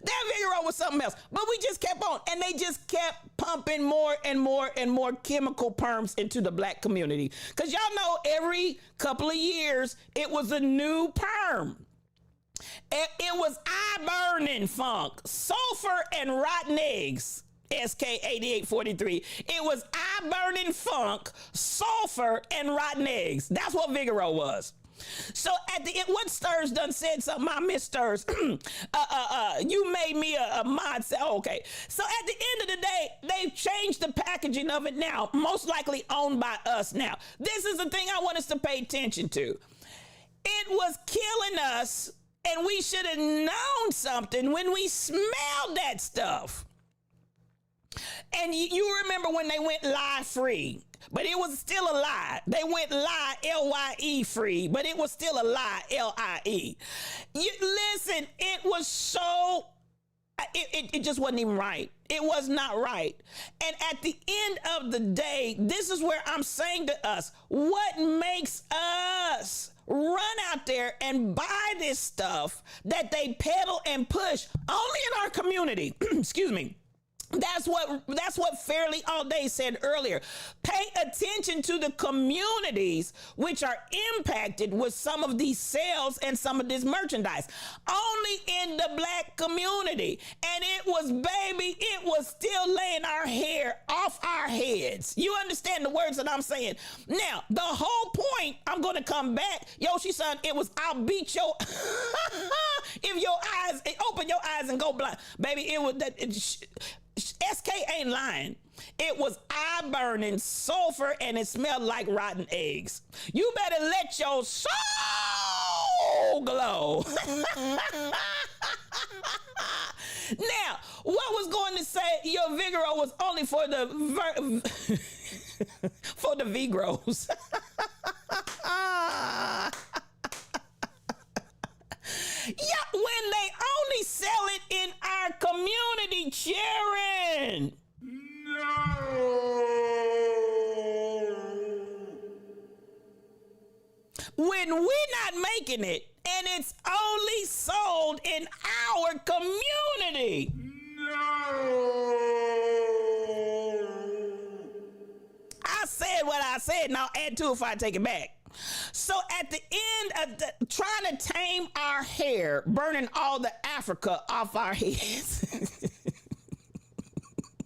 that Vigoro was something else. But we just kept on, and they just kept pumping more and more and more chemical perms into the black community. Because y'all know every couple of years, it was a new perm. It was eye-burning funk, sulfur and rotten eggs. SK 8843. It was eye-burning funk, sulfur, and rotten eggs. That's what Vigoro was. So at the end, what Stirs done said something, I miss Stirs. You made me a mod. Okay. So at the end of the day, they've changed the packaging of it now, most likely owned by us now. This is the thing I want us to pay attention to. It was killing us, and we should have known something when we smelled that stuff. And you remember when they went lie free, but it was still a lie. They went lie, L-Y-E free, but it was still a lie, L-I-E. Listen, it was so, it just wasn't even right. It was not right. And at the end of the day, this is where I'm saying to us, what makes us run out there and buy this stuff that they peddle and push only in our community? Excuse me. That's what Fairly All Day said earlier. Pay attention to the communities which are impacted with some of these sales and some of this merchandise. Only in the black community. And it was still laying our hair off our heads. You understand the words that I'm saying? Now, the whole point, I'm going to come back. Yoshi-san, it was, I'll beat your, if your eyes, open your eyes and go blind. Baby, it was that. SK ain't lying. It was eye-burning sulfur, and it smelled like rotten eggs. You better let your soul glow. Now, what was going to say your Vigoro was only for the for the Vigros. Yeah, when they only sell it in our community, Sharon. No. When we're not making it and it's only sold in our community. No. said, and I'll add to it if I take it back. So at the end of trying to tame our hair, burning all the Africa off our heads.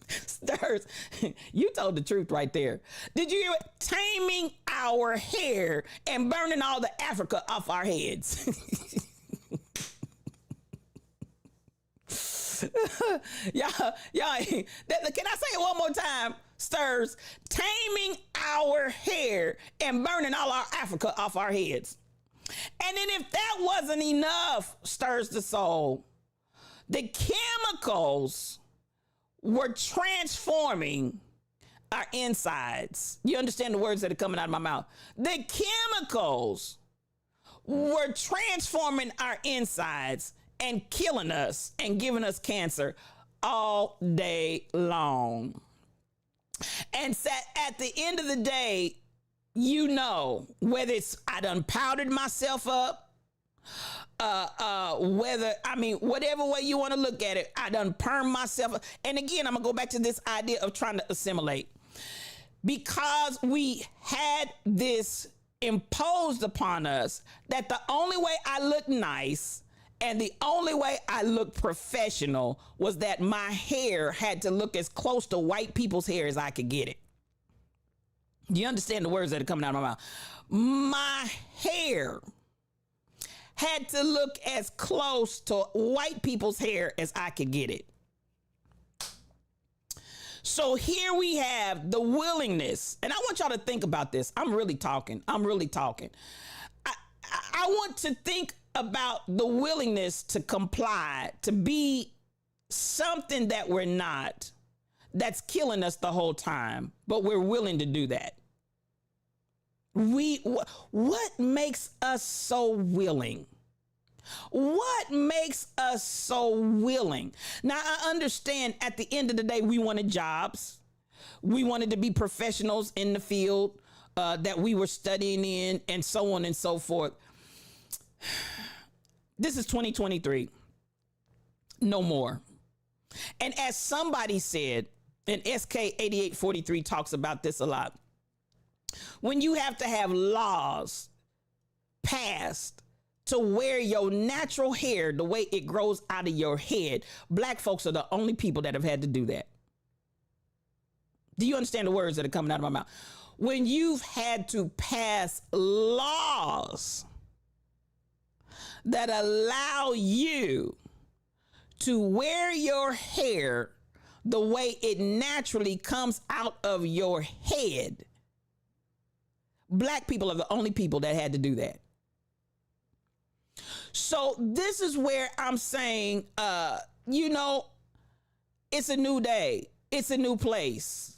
Stirs, you told the truth right there. Did you hear it? Taming our hair and burning all the Africa off our heads. y'all, can I say it one more time? Stirs, taming our hair and burning all our Africa off our heads. And then if that wasn't enough, stirs the soul, the chemicals were transforming our insides. You understand the words that are coming out of my mouth? The chemicals were transforming our insides and killing us and giving us cancer all day long. And so at the end of the day, you know, whether it's I done powdered myself up, whatever way you want to look at it, I done permed myself up. And again, I'm gonna go back to this idea of trying to assimilate, because we had this imposed upon us that the only way I look nice and the only way I look professional was that my hair had to look as close to white people's hair as I could get it. Do you understand the words that are coming out of my mouth? My hair had to look as close to white people's hair as I could get it. So here we have the willingness, and I want y'all to think about this. I'm really talking. I want to think about the willingness to comply, to be something that we're not, that's killing us the whole time, but we're willing to do that. What makes us so willing? What makes us so willing? Now, I understand at the end of the day, we wanted jobs. We wanted to be professionals in the field that we were studying in, and so on and so forth. This is 2023. No more. And as somebody said, and SK8843 talks about this a lot, when you have to have laws passed to wear your natural hair the way it grows out of your head, black folks are the only people that have had to do that. Do you understand the words that are coming out of my mouth? When you've had to pass laws that allow you to wear your hair the way it naturally comes out of your head, black people are the only people that had to do that. So this is where I'm saying, it's a new day. It's a new place.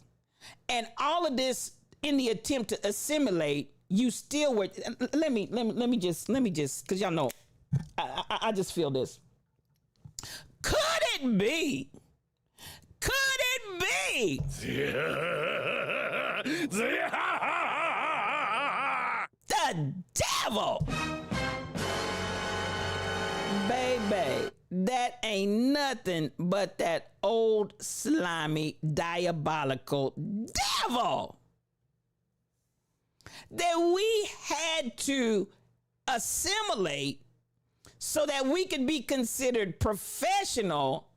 And all of this in the attempt to assimilate, you still were, let me just, cause y'all know, I just feel this. Could it be? The devil. Baby, that ain't nothing but that old slimy diabolical devil that we had to assimilate so that we could be considered professional.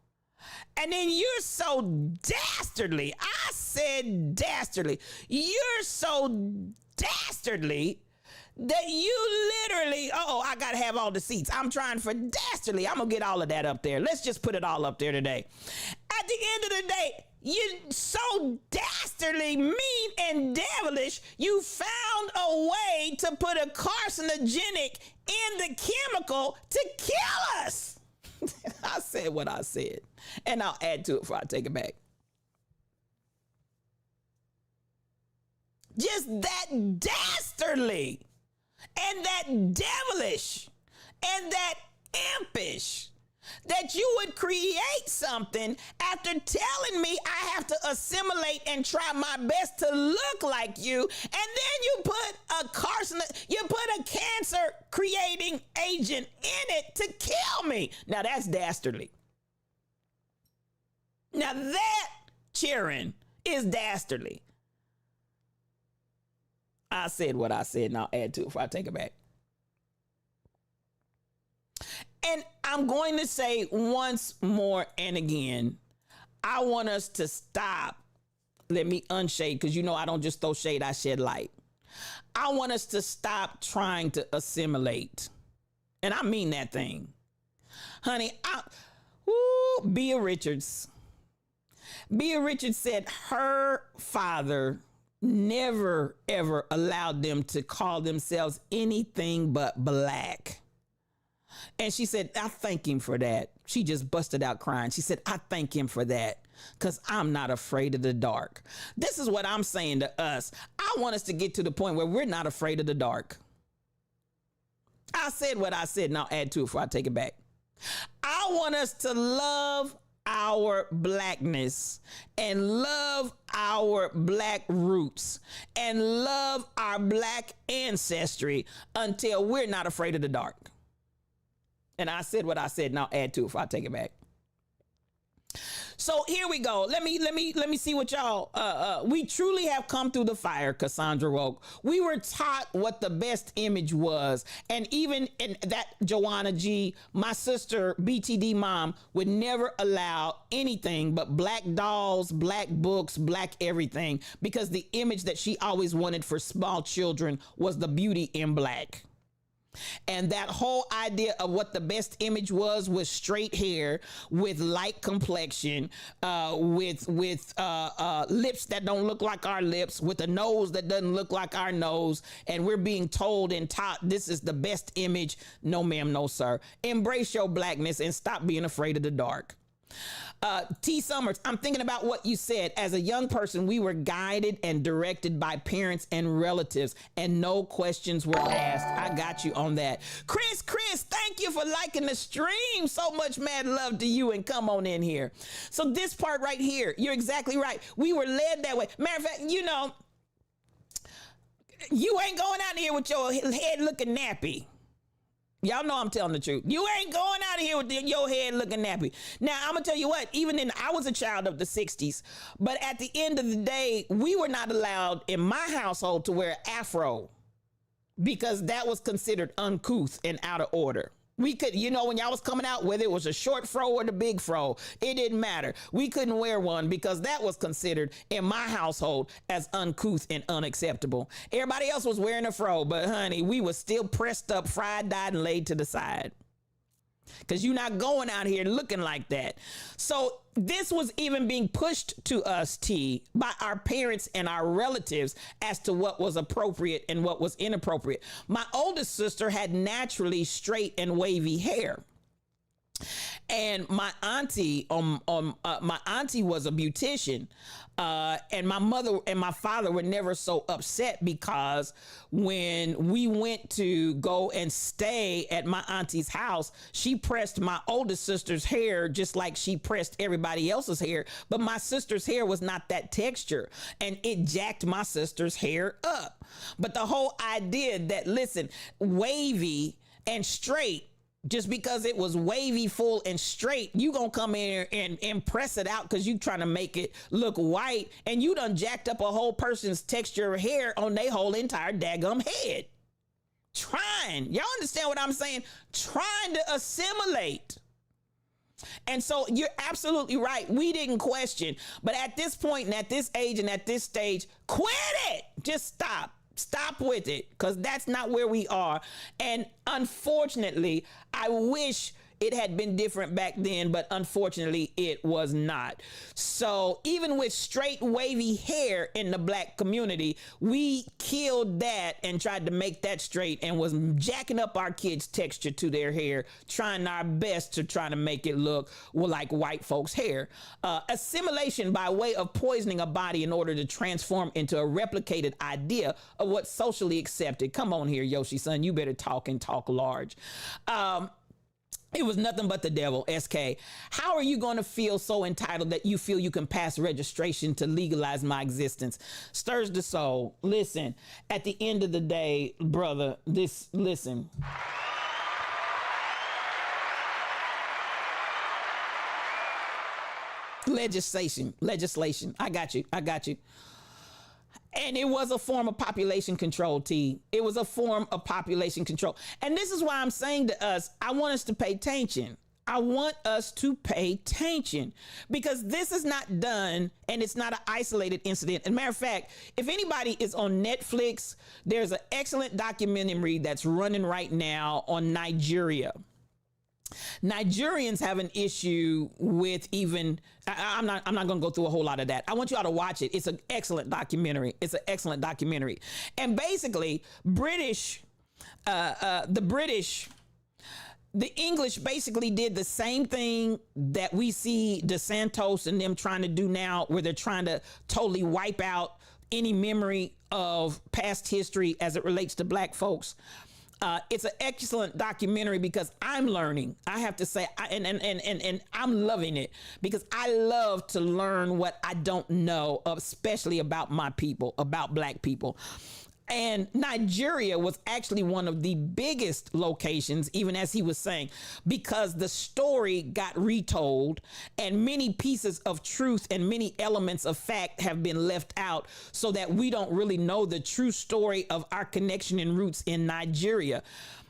And then you're so dastardly. I said dastardly. You're so dastardly that you literally, I got to have all the seats. I'm trying for dastardly. I'm going to get all of that up there. Let's just put it all up there today. At the end of the day, you're so dastardly, mean, and devilish, you found a way to put a carcinogenic in the chemical to kill us. I said what I said, and I'll add to it before I take it back. Just that dastardly and that devilish and that impish that you would create something after telling me I have to assimilate and try my best to look like you, and then you put a cancer creating agent in it to kill me. Now that's dastardly. Now that, Sharon, is dastardly. I said what I said, and I'll add to it before I take it back. And I'm going to say once more and again, I want us to stop. Let me unshade, because you know I don't just throw shade, I shed light. I want us to stop trying to assimilate. And I mean that thing. Honey, Bea Richards. Bea Richards said her father never, ever allowed them to call themselves anything but black. And she said, I thank him for that. She just busted out crying. She said, I thank him for that because I'm not afraid of the dark. This is what I'm saying to us. I want us to get to the point where we're not afraid of the dark. I said what I said, and I'll add to it before I take it back. I want us to love our blackness and love our black roots and love our black ancestry until we're not afraid of the dark. And I said what I said, and I'll add to it before I take it back. So here we go. Let me see what y'all. We truly have come through the fire, Cassandra Woke. We were taught what the best image was, and even in that, Joanna G, my sister BTD mom would never allow anything but black dolls, black books, black everything, because the image that she always wanted for small children was the beauty in black. And that whole idea of what the best image was straight hair with light complexion, with lips that don't look like our lips, with a nose that doesn't look like our nose. And we're being told and taught this is the best image. No, ma'am, no, sir. Embrace your blackness and stop being afraid of the dark. T. Summers, I'm thinking about what you said. As a young person, we were guided and directed by parents and relatives, and no questions were asked. I got you on that. Chris, thank you for liking the stream. So much mad love to you, and come on in here. So this part right here, you're exactly right. We were led that way. Matter of fact, you know, you ain't going out here with your head looking nappy. Y'all know I'm telling the truth. You ain't going out of here with your head looking nappy. Now, I'm going to tell you what, I was a child of the 60s, but at the end of the day, we were not allowed in my household to wear afro because that was considered uncouth and out of order. We could, you know, when y'all was coming out, whether it was a short fro or the big fro, it didn't matter. We couldn't wear one because that was considered in my household as uncouth and unacceptable. Everybody else was wearing a fro, but honey, we was still pressed up, fried, dyed, and laid to the side. Because you're not going out here looking like that. So this was even being pushed to us, T, by our parents and our relatives as to what was appropriate and what was inappropriate. My oldest sister had naturally straight and wavy hair. And my auntie was a beautician. And my mother and my father were never so upset because when we went to go and stay at my auntie's house, she pressed my oldest sister's hair just like she pressed everybody else's hair. But my sister's hair was not that texture, and it jacked my sister's hair up. But the whole idea that, listen, wavy and straight, just because it was wavy, full, and straight, you gonna come in here and press it out because you trying to make it look white, and you done jacked up a whole person's texture of hair on their whole entire daggum head. Y'all understand what I'm saying? Trying to assimilate. And so you're absolutely right. We didn't question. But at this point and at this age and at this stage, quit it. Just stop. Stop with it, because that's not where we are. And unfortunately, I wish it had been different back then, but unfortunately it was not. So even with straight wavy hair in the black community, we killed that and tried to make that straight and was jacking up our kids' texture to their hair, trying our best to try to make it look like white folks' hair. Assimilation by way of poisoning a body in order to transform into a replicated idea of what's socially accepted. Come on here, Yoshi son, you better talk and talk large. It was nothing but the devil, SK. How are you going to feel so entitled that you feel you can pass registration to legalize my existence? Stirs the soul. Listen, at the end of the day, brother, listen. Legislation. I got you. And it was a form of population control, T. It was a form of population control. And this is why I'm saying to us, I want us to pay attention. I want us to pay attention because this is not done and it's not an isolated incident. As a matter of fact, if anybody is on Netflix, there's an excellent documentary that's running right now on Nigeria. Nigerians have an issue with even, I'm not going to go through a whole lot of that. I want you all to watch it. It's an excellent documentary. And basically, the English basically did the same thing that we see DeSantis and them trying to do now, where they're trying to totally wipe out any memory of past history as it relates to black folks. It's an excellent documentary because I'm learning. I have to say, and I'm loving it because I love to learn what I don't know, especially about my people, about black people. And Nigeria was actually one of the biggest locations, even as he was saying, because the story got retold and many pieces of truth and many elements of fact have been left out so that we don't really know the true story of our connection and roots in Nigeria.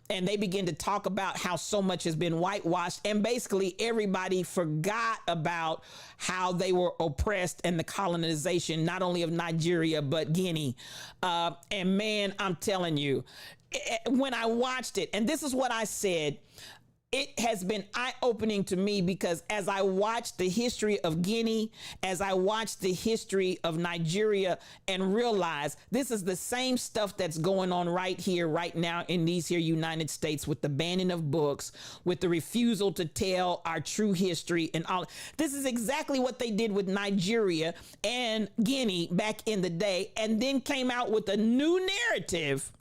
And they begin to talk about how so much has been whitewashed and basically everybody forgot about how they were oppressed and the colonization, not only of Nigeria, but Guinea. And man, I'm telling you, when I watched it, and this is what I said, it has been eye-opening to me because as I watched the history of Guinea, as I watched the history of Nigeria and realized this is the same stuff that's going on right here, right now in these here United States with the banning of books, with the refusal to tell our true history and all. This is exactly what they did with Nigeria and Guinea back in the day, and then came out with a new narrative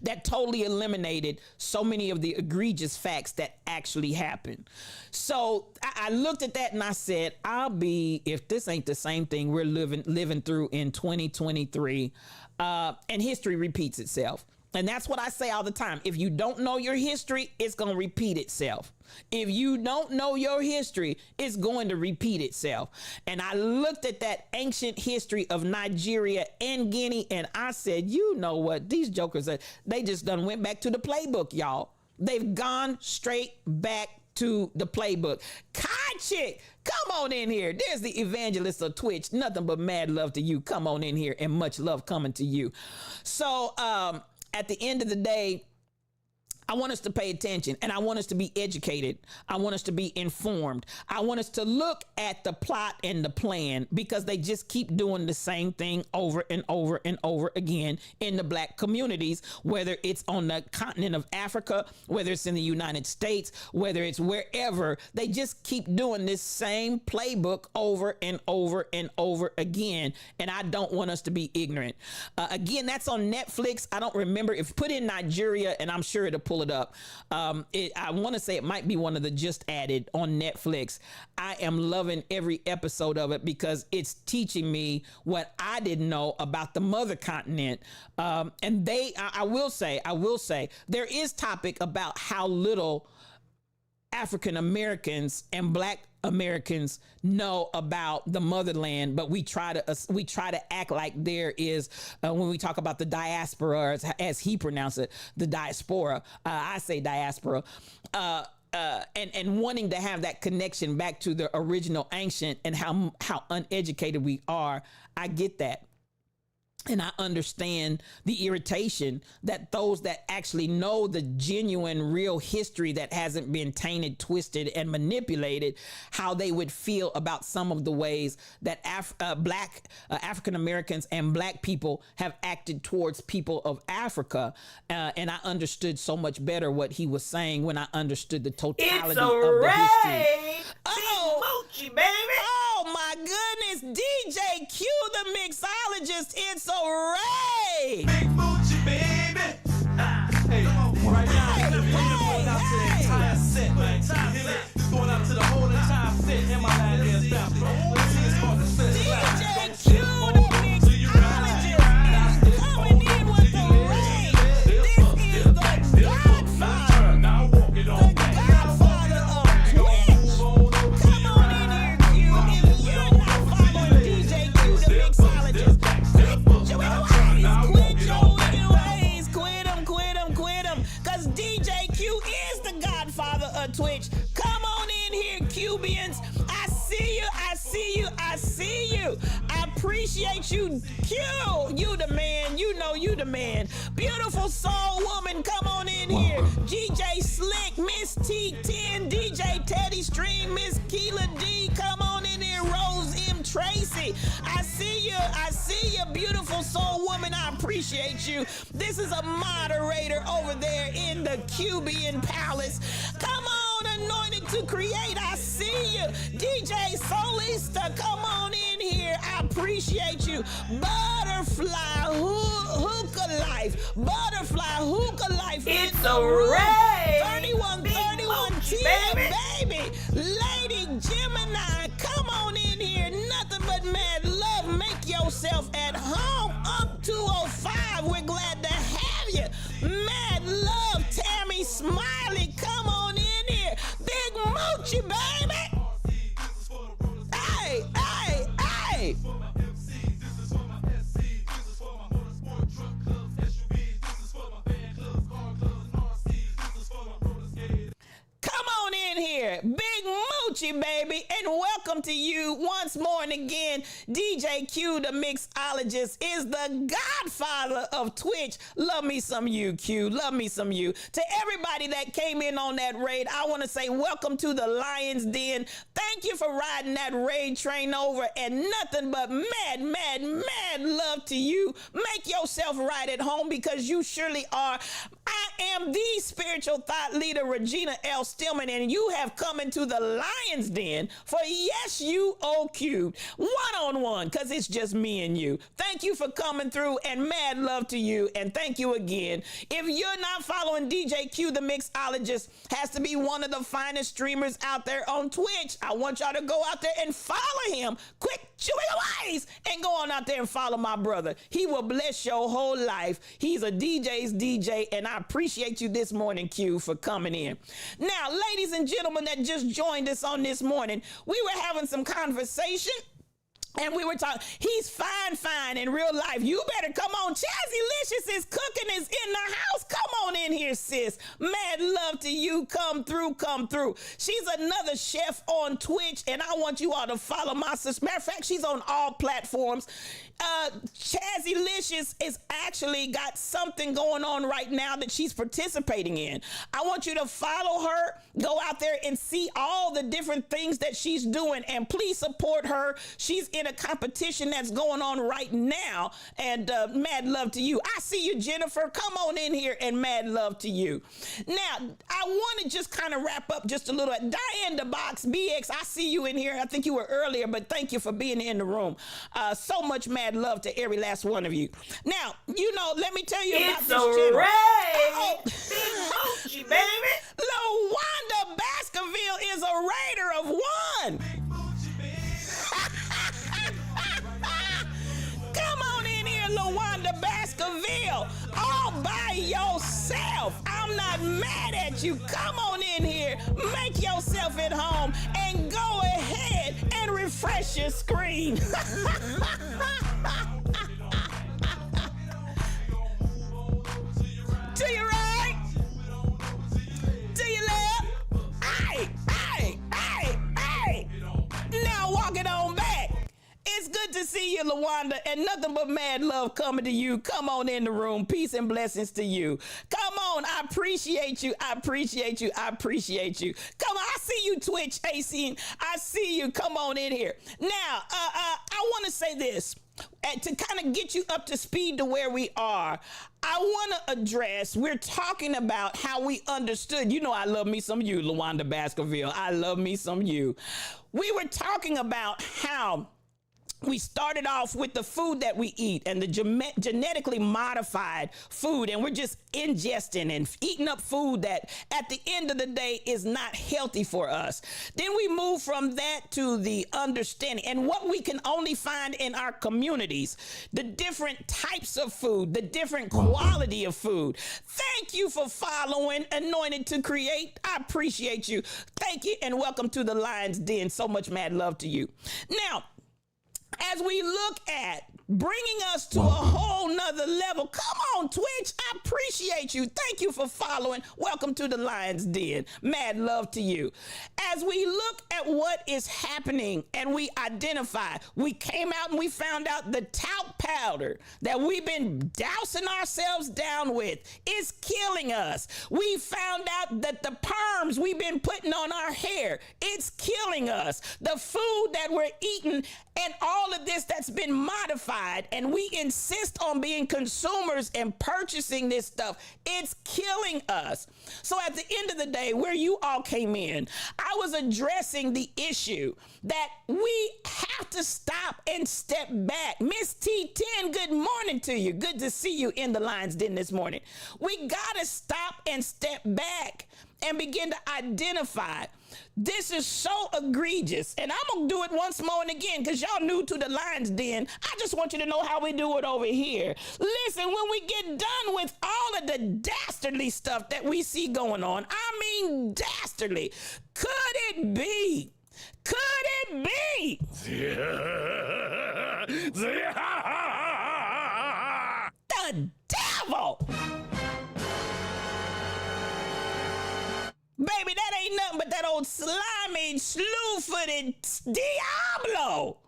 that totally eliminated so many of the egregious facts that actually happened. So I looked at that and I said, if this ain't the same thing we're living through in 2023, and history repeats itself. And that's what I say all the time. If you don't know your history, it's going to repeat itself. If you don't know your history, it's going to repeat itself. And I looked at that ancient history of Nigeria and Guinea, and I said, you know what? These jokers, they just done went back to the playbook, y'all. They've gone straight back to the playbook. Kai Chick, come on in here. There's the evangelist of Twitch. Nothing but mad love to you. Come on in here, and much love coming to you. So, at the end of the day, I want us to pay attention and I want us to be educated. I want us to be informed. I want us to look at the plot and the plan because they just keep doing the same thing over and over and over again in the black communities, whether it's on the continent of Africa, whether it's in the United States, whether it's wherever. They just keep doing this same playbook over and over and over again. And I don't want us to be ignorant. Again, that's on Netflix. I don't remember if put in Nigeria and I'm sure it'll pull it up. I want to say it might be one of the just added on Netflix. I am loving every episode of it because it's teaching me what I didn't know about the mother continent. And I will say, there is topic about how little African Americans and black Americans know about the motherland, but we try to act like there is when we talk about the diaspora, as he pronounced it, the diaspora. I say diaspora. And wanting to have that connection back to the original ancient and how uneducated we are. I get that. And I understand the irritation that those that actually know the genuine, real history that hasn't been tainted, twisted, and manipulated, how they would feel about some of the ways that African Americans and black people have acted towards people of Africa. And I understood so much better what he was saying when I understood the totality of the history. Moochie, baby. Oh my goodness, DJ Q, the mixologist. It's a Ray. Big Moochie, baby. Hey, right now, going out to the entire set. It's going out to the whole entire set. And my idea is bounce. Let's see, it's hard to set. DJ Q, the mixologist, coming in with the Ray. This is the Godfather. Now walk it on back. Godfather of Twitch. Come on in here, Q. If you're not following DJ Q, the mixologist, I see you. I see you. I see you. I appreciate you. Q, you the man. You know you the man. Beautiful soul woman, come on in here. GJ Slick, Miss T10, DJ Teddy Stream, Miss Keela D, come on in here. Rose M. Tracy, I see you. I see you, beautiful soul woman. I appreciate you. This is a moderator over there in the Cuban Palace. Come on, anointed to create. I see you. DJ Solista, come on in here. I appreciate you. Butterfly Hookah Life. Butterfly Hookah Life. It's a raid. 3131 baby. Lady Gemini, come on in here. Nothing but mad love. Make yourself at home. Up 205. We're glad to have you. Mad love. Tammy Smiley, come on in here. Big Moochie, baby. Hey, hey, hey. Come on in here, Big Moochie, baby, and welcome to you once more and again. DJ Q, the mixologist, is the godfather of Twitch. Love me some you, Q. Love me some you. To everybody that came in on that raid, I want to say welcome to the Lion's Den. Thank you for riding that raid train over, and nothing but mad love to you. Make yourself right at home because you surely are. I am the spiritual thought leader, Regina L. Stillman, and you have come into the Lion's Den for Yes You O Cubed, one-on-one, because it's just me and you. Thank you for coming through, and mad love to you, and thank you again. If you're not following DJ Q, the mixologist, has to be one of the finest streamers out there on Twitch. I want y'all to go out there and follow him. Quick, chewing ways, and go on out there and follow my brother. He will bless your whole life. He's a DJ's DJ, and I appreciate you this morning, Q, for coming in. Now, ladies and gentlemen that just joined us on this morning, we were having some conversation. And we were talking, he's fine in real life. You better come on. Chazzylicious is cooking, is in the house. Come on in here, sis. Mad love to you. Come through. She's another chef on Twitch, and I want you all to follow my sister. Matter of fact, she's on all platforms. Chazzylicious is actually got something going on right now that she's participating in. I want you to follow her, go out there and see all the different things that she's doing, and please support her. She's in a competition that's going on right now, and mad love to you. I see you, Jennifer. Come on in here, and mad love to you. Now, I want to just kind of wrap up just a little. Diane the Box BX, I see you in here. I think you were earlier, but thank you for being in the room. So much mad love to every last one of you. Now, you know, let me tell you about this channel. It's a raid. Big Moochie, baby. LaWanda Baskerville is a raider of one. Come on in here, LaWanda Baskerville, all by yourself. I'm not mad at you. Come on in here, make yourself at home, and go ahead and refresh your screen. To your right, to your left, aye. Now walk it on back. It's good to see you, LaWanda, and nothing but mad love coming to you. Come on in the room. Peace and blessings to you. Come on. I appreciate you. Come on. I see you, Twitch, AC. I see you. Come on in here. Now, I want to say this. To kind of get you up to speed to where we are, I want to address, we're talking about how we understood, you know, I love me some you, LaWanda Baskerville. I love me some you. We were talking about how we started off with the food that we eat and the genetically modified food, and we're just ingesting and eating up food that at the end of the day is not healthy for us. Then we move from that to the understanding and what we can only find in our communities, the different types of food, the different quality of food. Thank you for following Anointed to Create. I appreciate you. Thank you, and welcome to the Lion's Den. So much mad love to you. Now, as we look at bringing us to a whole nother level. Come on, Twitch. I appreciate you. Thank you for following. Welcome to the Lion's Den. Mad love to you. As we look at what is happening and we identify, we came out and we found out the talc powder that we've been dousing ourselves down with is killing us. We found out that the perms we've been putting on our hair, it's killing us. The food that we're eating and all of this that's been modified, and we insist on being consumers and purchasing this stuff, it's killing us. So at the end of the day, where you all came in, I was addressing the issue that we have to stop and step back. Miss T10, good morning to you. Good to see you in the Lion's Den this morning. We gotta stop and step back and begin to identify. This is so egregious, and I'm gonna do it once more and again because y'all new to the Lion's Den. I just want you to know how we do it over here. Listen, when we get done with all of the dastardly stuff that we see going on, I mean dastardly, could it be? Could it be? The devil! Baby, that ain't nothing but that old slimy, slew-footed Diablo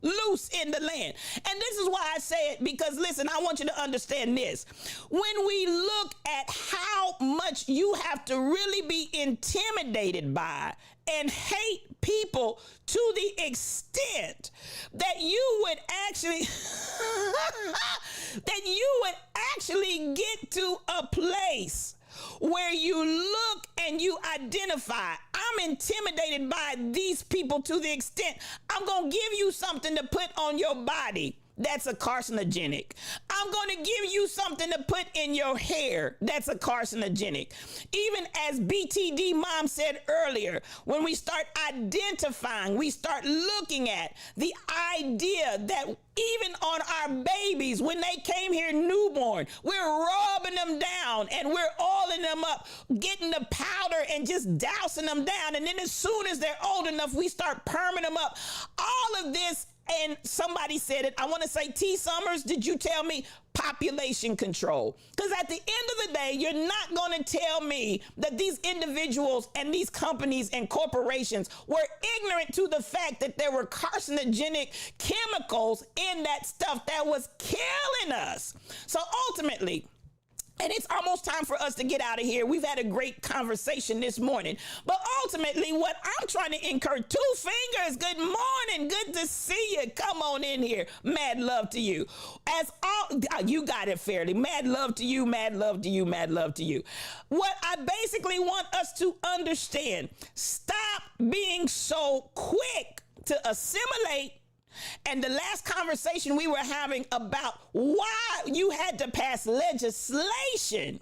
loose in the land. And this is why I say it, because listen, I want you to understand this. When we look at how much you have to really be intimidated by and hate people to the extent that you would actually get to a place where you look and you identify, I'm intimidated by these people to the extent I'm going to give you something to put on your body that's a carcinogenic. I'm going to give you something to put in your hair that's a carcinogenic. Even as BTD Mom said earlier, when we start identifying, we start looking at the idea that even on our babies, when they came here newborn, we're rubbing them down and we're oiling them up, getting the powder and just dousing them down. And then as soon as they're old enough, we start perming them up. All of this. And somebody said it, I want to say, T. Summers, did you tell me population control? Because at the end of the day, you're not going to tell me that these individuals and these companies and corporations were ignorant to the fact that there were carcinogenic chemicals in that stuff that was killing us. So ultimately, and it's almost time for us to get out of here. We've had a great conversation this morning. But ultimately, what I'm trying to encourage, Two Fingers, good morning. Good to see you. Come on in here. Mad love to you. As all, you got it fairly. Mad love to you, mad love to you, mad love to you. What I basically want us to understand, stop being so quick to assimilate. And the last conversation we were having about why you had to pass legislation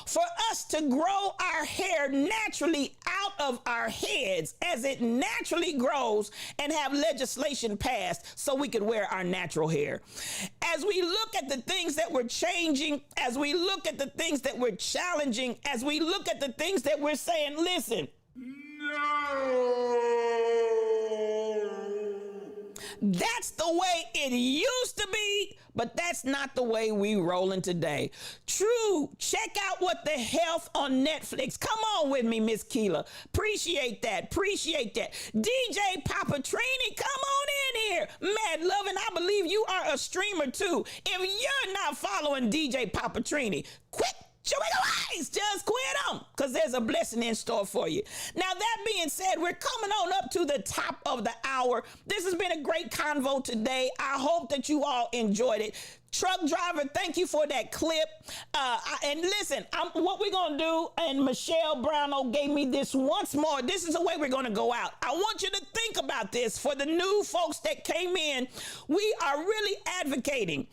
for us to grow our hair naturally out of our heads as it naturally grows, and have legislation passed so we could wear our natural hair. As we look at the things that we're changing, as we look at the things that we're challenging, as we look at the things that we're saying, listen. No! That's the way it used to be, but that's not the way we rolling today. True, check out What the Health on Netflix. Come on with me, Miss Keela. Appreciate that. Appreciate that. DJ Papatrini, come on in here. Mad Love, and I believe you are a streamer too. If you're not following DJ Papatrini, quit. Just quit them, because there's a blessing in store for you. Now, that being said, we're coming on up to the top of the hour. This has been a great convo today. I hope that you all enjoyed it. Truck driver, thank you for that clip. And listen, what we're going to do, and Michelle Brownell gave me this once more. This is the way we're going to go out. I want you to think about this. For the new folks that came in, we are really advocating.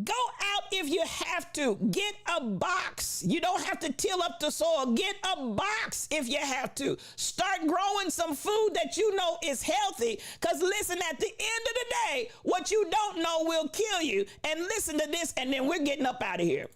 Go out if you have to. Get a box. You don't have to till up the soil. Get a box if you have to. Start growing some food that you know is healthy. Because listen, at the end of the day, what you don't know will kill you. And listen to this, and then we're getting up out of here.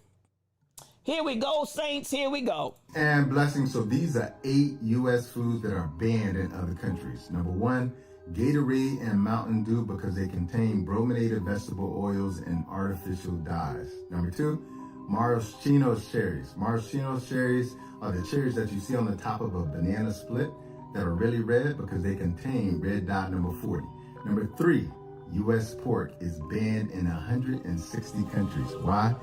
Here we go, Saints. Here we go. And blessings. So these are 8 U.S. foods that are banned in other countries. Number 1, Gatorade and Mountain Dew because they contain brominated vegetable oils and artificial dyes. Number 2, maraschino cherries. Maraschino cherries are the cherries that you see on the top of a banana split that are really red because they contain red dye number 40. Number 3, U.S. pork is banned in 160 countries. Why?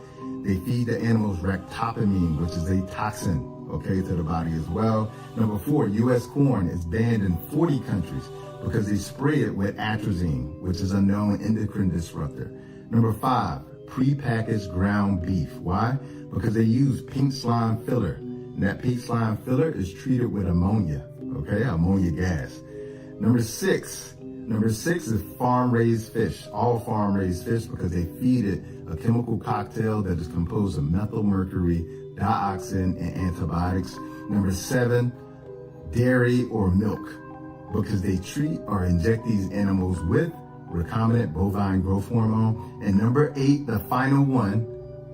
They feed the animals ractopamine, which is a toxin, okay, to the body as well. Number 4, U.S. corn is banned in 40 countries because they spray it with atrazine, which is a known endocrine disruptor. Number 5, prepackaged ground beef. Why? Because they use pink slime filler. And that pink slime filler is treated with ammonia, okay, ammonia gas. Number six is farm-raised fish, all farm-raised fish, because they feed it a chemical cocktail that is composed of methyl mercury, dioxin, and antibiotics. Number 7, dairy or milk, because they treat or inject these animals with recombinant bovine growth hormone. And number 8, the final one,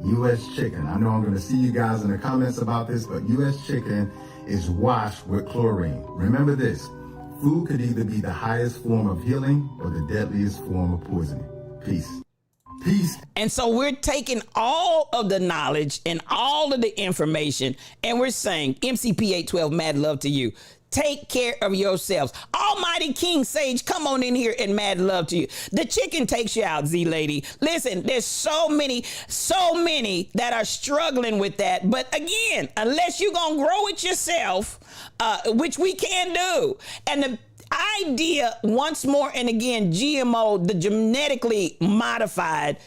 U.S. chicken. I know I'm going to see you guys in the comments about this, but U.S. chicken is washed with chlorine. Remember this, food could either be the highest form of healing or the deadliest form of poisoning. Peace. Peace. And so we're taking all of the knowledge and all of the information, and we're saying, MCP 812, mad love to you. Take care of yourselves. Almighty King Sage, come on in here and mad love to you. The chicken takes you out, Z Lady. Listen, there's so many that are struggling with that. But again, unless you're going to grow it yourself, which we can do. And the idea, once more and again, GMO, the genetically modified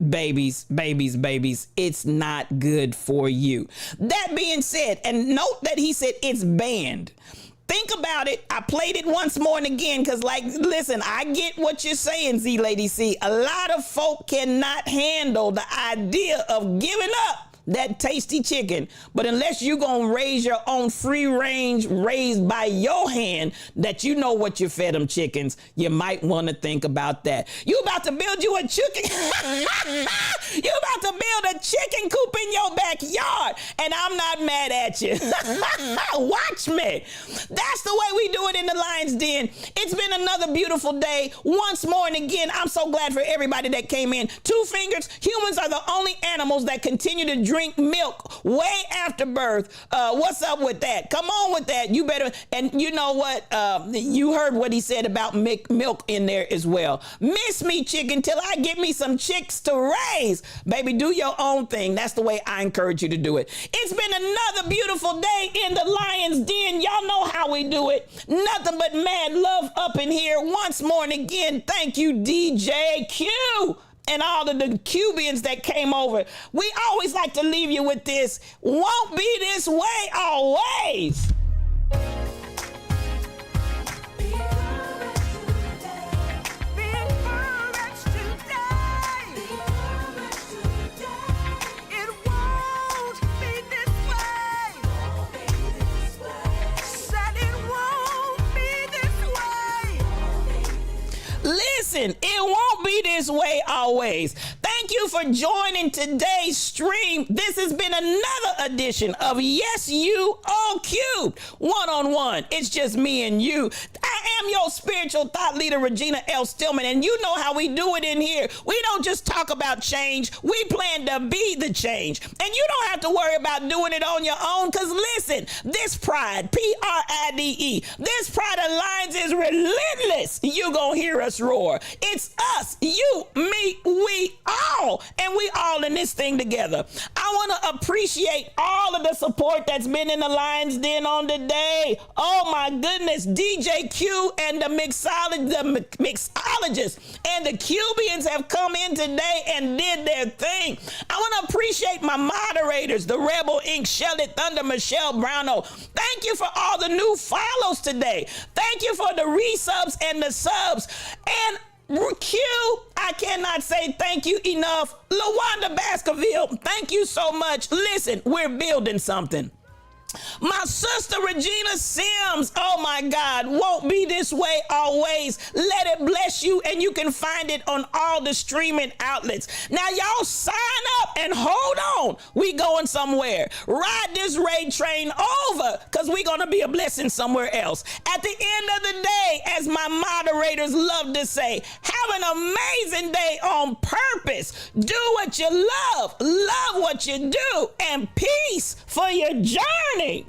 babies, it's not good for you. That being said, and note that he said it's banned. Think about it. I played it once more and again because, like, listen, I get what you're saying, Z Lady C. A lot of folk cannot handle the idea of giving up that tasty chicken. But unless you're going to raise your own free range, raised by your hand, that you know what you fed them chickens, you might want to think about that. You about to build you a chicken. You about to build a chicken coop in your backyard, and I'm not mad at you. Watch me. That's the way we do it in the Lion's Den. It's been another beautiful day. Once more and again, I'm so glad for everybody that came in. Two fingers, humans are the only animals that continue to drink milk way after birth. What's up with that? Come on with that. You better, and you know what? You heard what he said about milk in there as well. Miss me, chicken, till I get me some chicks to raise. Baby, do your own thing. That's the way I encourage you to do it. It's been another beautiful day in the Lion's Den. Y'all know how we do it. Nothing but mad love up in here. Once more and again, thank you, DJ Q. And all of the Cubians that came over. We always like to leave you with this. Won't be this way always. Listen, it won't be this way always. Thank you for joining today's stream. This has been another edition of Yes You All Cubed. One-on-one. It's just me and you. I am your spiritual thought leader, Regina L. Stillman, and you know how we do it in here. We don't just talk about change. We plan to be the change. And you don't have to worry about doing it on your own, because listen, this pride, Pride, this Pride Alliance is relentless. You gonna hear us roar. It's us, you, me, we all, and we all in this thing together. I want to appreciate all of the support that's been in the Lion's Den on today. Oh my goodness, DJ Q and the mixologists and the Cubians have come in today and did their thing. I want to appreciate my moderators, the Rebel Inc., Shelly Thunder, Michelle Browno. Thank you for all the new follows today. Thank you for the resubs and the subs. And Q, I cannot say thank you enough. LaWanda Baskerville, thank you so much. Listen, we're building something. My sister Regina Sims, oh my God, won't be this way always. Let it bless you, and you can find it on all the streaming outlets. Now y'all sign up and hold on. We going somewhere. Ride this raid train over, because we going to be a blessing somewhere else. At the end of the day, as my moderators love to say, have an amazing day on purpose. Do what you love what you do, and peace for your journey.